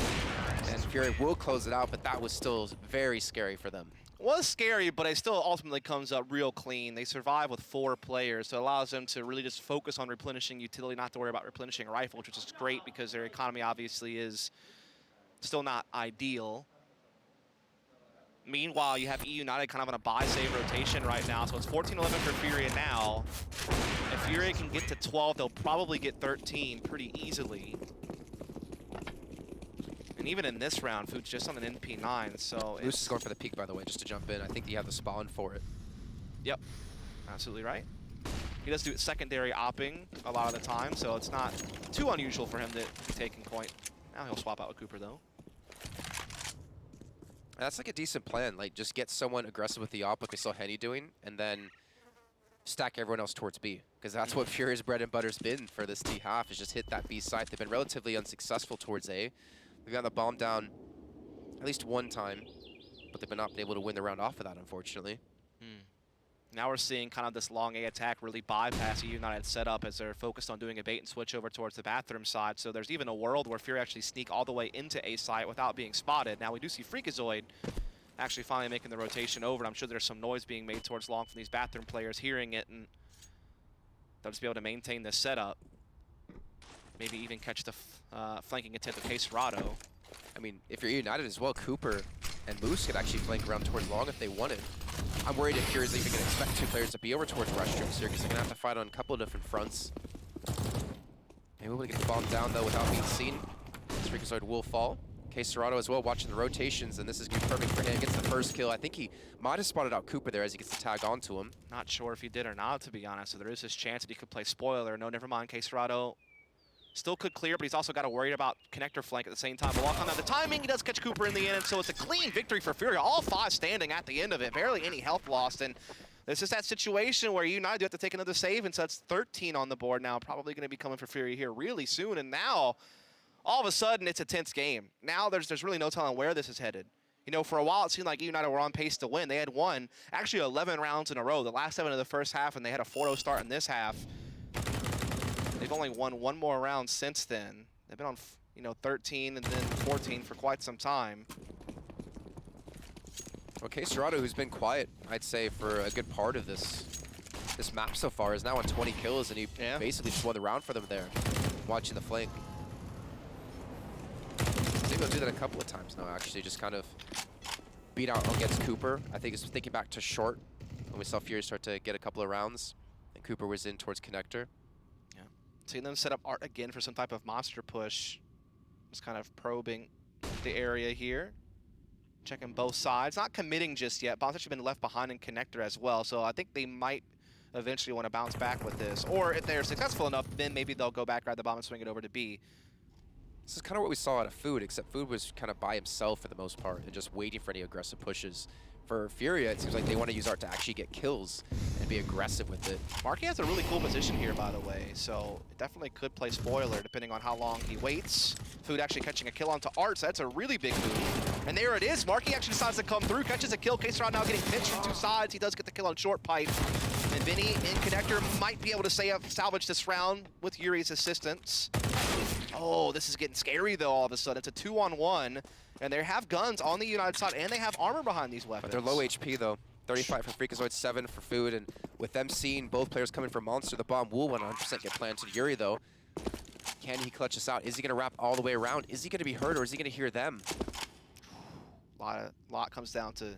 And FURIA will close it out, but that was still very scary for them. Was scary, but it still ultimately comes up real clean. They survive with 4 players, so it allows them to really just focus on replenishing utility, not to worry about replenishing rifles, which is great because their economy obviously is still not ideal. Meanwhile, you have eUnited kind of on a buy-save rotation right now, so it's 14-11 for FURIA now. If FURIA can get to 12, they'll probably get 13 pretty easily. And even in this round, Food's just on an NP9, so Moose is going for the peek, by the way, just to jump in. I think you have the spawn for it. Yep, absolutely right. He does do it secondary opping a lot of the time, so it's not too unusual for him to be taking point. Now he'll swap out with Cooper, though. That's like a decent plan. Like, just get someone aggressive with the op, like we saw Henny doing, and then stack everyone else towards B. Because that's what FURIA's bread and butter's been for this T half, is just hit that B site. They've been relatively unsuccessful towards A. They've gotten the bomb down at least one time, but they've not been able to win the round off of that, unfortunately. Now we're seeing kind of this long A attack really bypass eUnited setup as they're focused on doing a bait and switch over towards the bathroom side. So there's even a world where FURIA actually sneak all the way into A site without being spotted. Now we do see Freakazoid actually finally making the rotation over. I'm sure there's some noise being made towards long from these bathroom players hearing it, and they'll just be able to maintain this setup. Maybe even catch the flanking attempt of K-Serrata. I mean, if you're United as well, Cooper and Moose could actually flank around towards long if they wanted. I'm worried if FURIA's even going to expect 2 players to be over towards restrooms here, because they're going to have to fight on a couple of different fronts. Maybe we'll get the bomb down, though, without being seen. Freakazoid will fall. Serato as well, watching the rotations, and this is going to be perfect for him. Gets the first kill. I think he might have spotted out Cooper there as he gets the tag onto him. Not sure if he did or not, to be honest. So there is this chance that he could play spoiler. No, never mind. Serato still could clear, but he's also got to worry about connector flank at the same time. But walk on that. The timing, he does catch Cooper in the end, and so it's a clean victory for FURIA. All 5 standing at the end of it. Barely any health lost, and this is that situation where eUnited do have to take another save, and so that's 13 on the board now. Probably going to be coming for FURIA here really soon, and now all of a sudden, it's a tense game. Now there's really no telling where this is headed. You know, for a while, it seemed like eUnited were on pace to win. They had won, actually, 11 rounds in a row, the last 7 of the first half, and they had a 4-0 start in this half. They've only won 1 more round since then. They've been on, 13 and then 14 for quite some time. Okay, Serato, who's been quiet, I'd say, for a good part of this map so far, is now on 20 kills, and he basically just won the round for them there, watching the flank. I think he'll do that a couple of times now, actually. Just kind of beat out against Cooper. I think it's thinking back to short when we saw FURIA start to get a couple of rounds, and Cooper was in towards connector. Yeah. Seeing them set up Art again for some type of monster push. Just kind of probing the area here. Checking both sides. Not committing just yet. Bomb's actually been left behind in connector as well, so I think they might eventually want to bounce back with this. Or if they're successful enough, then maybe they'll go back, grab the bomb, and swing it over to B. This is kind of what we saw out of Food, except Food was kind of by himself for the most part and just waiting for any aggressive pushes. For FURIA, it seems like they want to use Art to actually get kills and be aggressive with it. Marky has a really cool position here, by the way, so it definitely could play spoiler depending on how long he waits. Food actually catching a kill onto Art, so that's a really big move. And there it is. Marky actually decides to come through, catches a kill. Serato now getting pinched from 2 sides. He does get the kill on short pipe. And Vinny in connector might be able to salvage this round with Yuri's assistance. Oh, this is getting scary, though, all of a sudden. It's a 2-on-1, and they have guns on the United side, and they have armor behind these weapons. But they're low HP, though. 35 for Freakazoid, 7 for Food, and with them seeing both players coming for Monster, the bomb will 100% get planted to Yuri, though. Can he clutch this out? Is he going to wrap all the way around? Is he going to be hurt, or is he going to hear them? Lot comes down to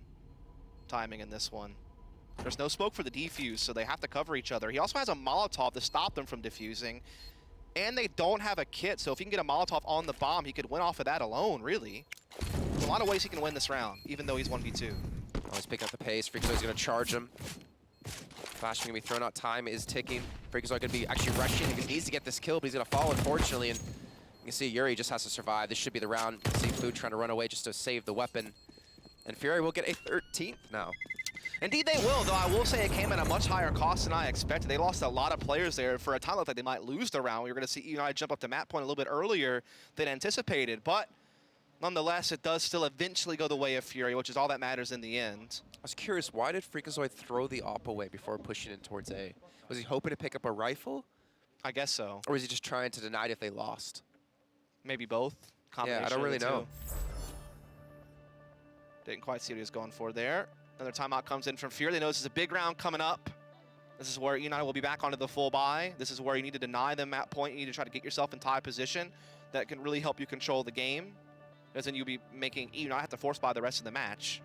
timing in this one. There's no smoke for the defuse, so they have to cover each other. He also has a Molotov to stop them from defusing. And they don't have a kit, so if he can get a Molotov on the bomb, he could win off of that alone, really. There's a lot of ways he can win this round, even though he's 1v2. Oh, he's picking up the pace. Freakazoid's going to charge him. Flashing going to be thrown out. Time is ticking. Freakazoid going to be actually rushing. He needs to get this kill, but he's going to fall, unfortunately. And you can see Yuri just has to survive. This should be the round. You can see Food trying to run away just to save the weapon. And FURIA will get a 13th now. Indeed they will, though I will say it came at a much higher cost than I expected. They lost a lot of players there. For a time, it looked like they might lose the round. We were going to see eUnited jump up to map point a little bit earlier than anticipated. But nonetheless, it does still eventually go the way of FURIA, which is all that matters in the end. I was curious, why did Freakazoid throw the AWP away before pushing in towards A? Was he hoping to pick up a rifle? I guess so. Or was he just trying to deny it if they lost? Maybe both. Yeah, I don't really know. Didn't quite see what he was going for there. Another timeout comes in from FURIA. They know this is a big round coming up. This is where eUnited will be back onto the full buy. This is where you need to deny them map point. You need to try to get yourself in tie position. That can really help you control the game. Because then you'll be making eUnited have to force buy the rest of the match.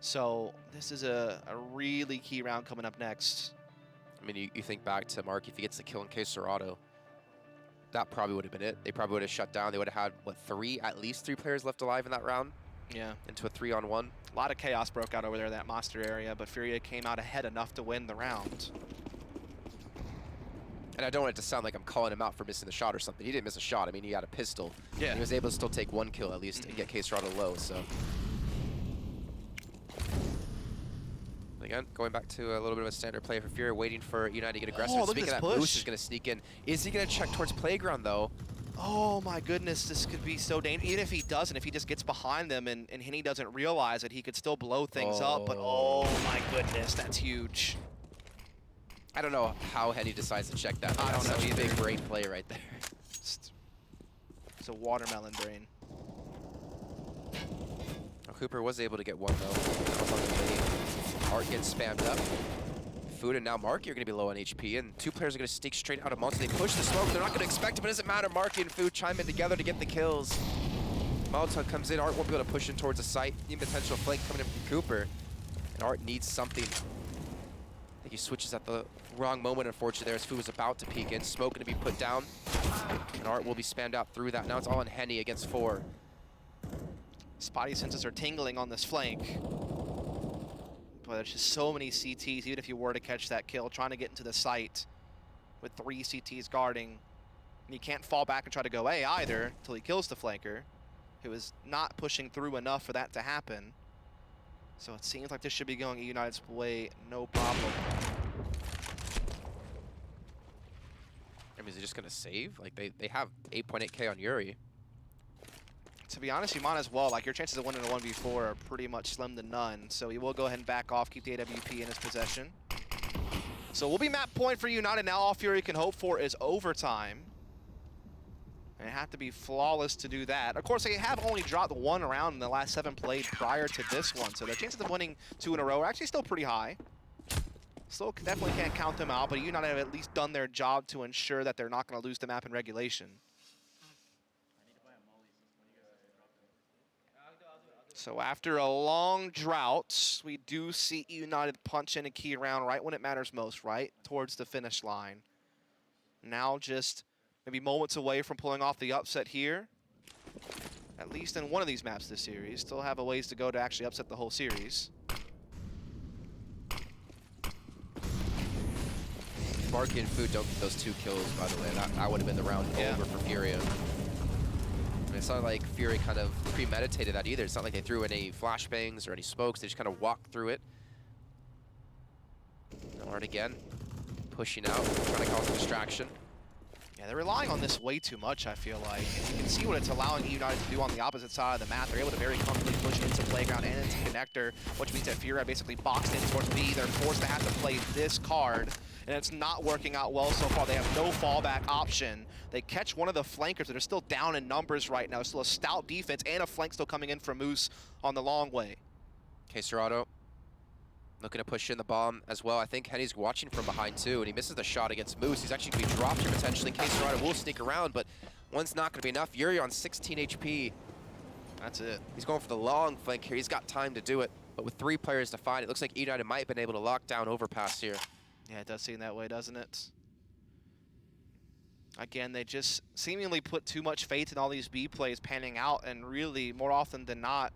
So this is a really key round coming up next. I mean, you think back to Mark, if he gets the kill in Serato, that probably would have been it. They probably would have shut down. They would have had, what, at least three players left alive in that round? Yeah. Into a 3-on-1. A lot of chaos broke out over there in that monster area, but FURIA came out ahead enough to win the round. And I don't want it to sound like I'm calling him out for missing the shot or something. He didn't miss a shot. I mean, he had a pistol. Yeah. He was able to still take 1 kill at least and get Serato low, so. Again, going back to a little bit of a standard play for FURIA, waiting for eUnited to get aggressive. Oh, look Speaking at of this that, push. Moose is going to sneak in. Is he going to check towards Playground, though? Oh my goodness, this could be so dangerous. Even if he doesn't, if he just gets behind them and Henny doesn't realize it, he could still blow things up. But oh my goodness, that's huge. I don't know how Henny decides to check that. I don't know either. Big brain play right there. It's a watermelon brain. Well, Cooper was able to get 1 though. That was on the way. Art gets spammed up. Food and now Marky are going to be low on HP, and 2 players are going to sneak straight out of Monster. They push the smoke. They're not going to expect it, but it doesn't matter. Marky and Food chime in together to get the kills. Molotov comes in. Art won't be able to push in towards the site. Need potential flank coming in from Cooper. And Art needs something. I think he switches at the wrong moment, unfortunately, there as Food was about to peek in. Smoke going to be put down. And Art will be spammed out through that. Now it's all on Henny against 4. Spotty senses are tingling on this flank. But there's just so many CTs, even if you were to catch that kill, trying to get into the site with 3 CTs guarding. And he can't fall back and try to go A either until he kills the flanker, who is not pushing through enough for that to happen. So it seems like this should be going eUnited's way, no problem. I mean, is he just gonna save? Like they have 8.8K on Yuri. To be honest, you might as well. Like, your chances of winning a 1v4 are pretty much slim to none. So he will go ahead and back off, keep the AWP in his possession. So we'll be map point for United. Now all Fury can hope for is overtime. And it had to be flawless to do that. Of course, they have only dropped 1 round in the last 7 played prior to this one. So their chances of winning 2 in a row are actually still pretty high. Still definitely can't count them out, but United have at least done their job to ensure that they're not going to lose the map in regulation. So after a long drought, we do see eUnited punch in a key round right when it matters most, right towards the finish line. Now just maybe moments away from pulling off the upset here. At least in one of these maps this series. Still have a ways to go to actually upset the whole series. Marky and Food don't get those 2 kills, by the way. That would have been the round over for FURIA. I mean, it's not like Fury kind of premeditated that either. It's not like they threw any flashbangs or any smokes. They just kind of walked through it. Alright, again, pushing out, trying to cause a distraction. Yeah, they're relying on this way too much, I feel like. And you can see what it's allowing eUnited to do on the opposite side of the map. They're able to very comfortably push into playground and into connector, which means that FURIA basically boxed in towards B. They're forced to have to play this card, and it's not working out well so far. They have no fallback option. They catch one of the flankers that are still down in numbers right now. Still a stout defense and a flank still coming in from Moose on the long way. Okay, Serrato looking to push in the bomb as well. I think Henny's watching from behind too, and he misses the shot against Moose. He's actually going to be dropped here potentially in case Serrato will sneak around, but one's not going to be enough. Yuri on 16 HP. That's it. He's going for the long flank here. He's got time to do it, but with 3 players to find, it looks like eUnited might have been able to lock down Overpass here. Yeah, it does seem that way, doesn't it? Again, they just seemingly put too much faith in all these B plays panning out, and really, more often than not,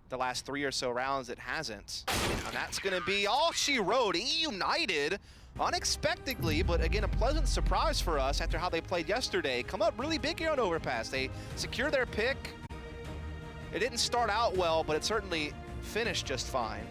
the last 3 or so rounds, it hasn't. And that's going to be all she wrote. eUnited, unexpectedly, but again, a pleasant surprise for us after how they played yesterday. Come up really big here on Overpass. They secure their pick. It didn't start out well, but it certainly finished just fine.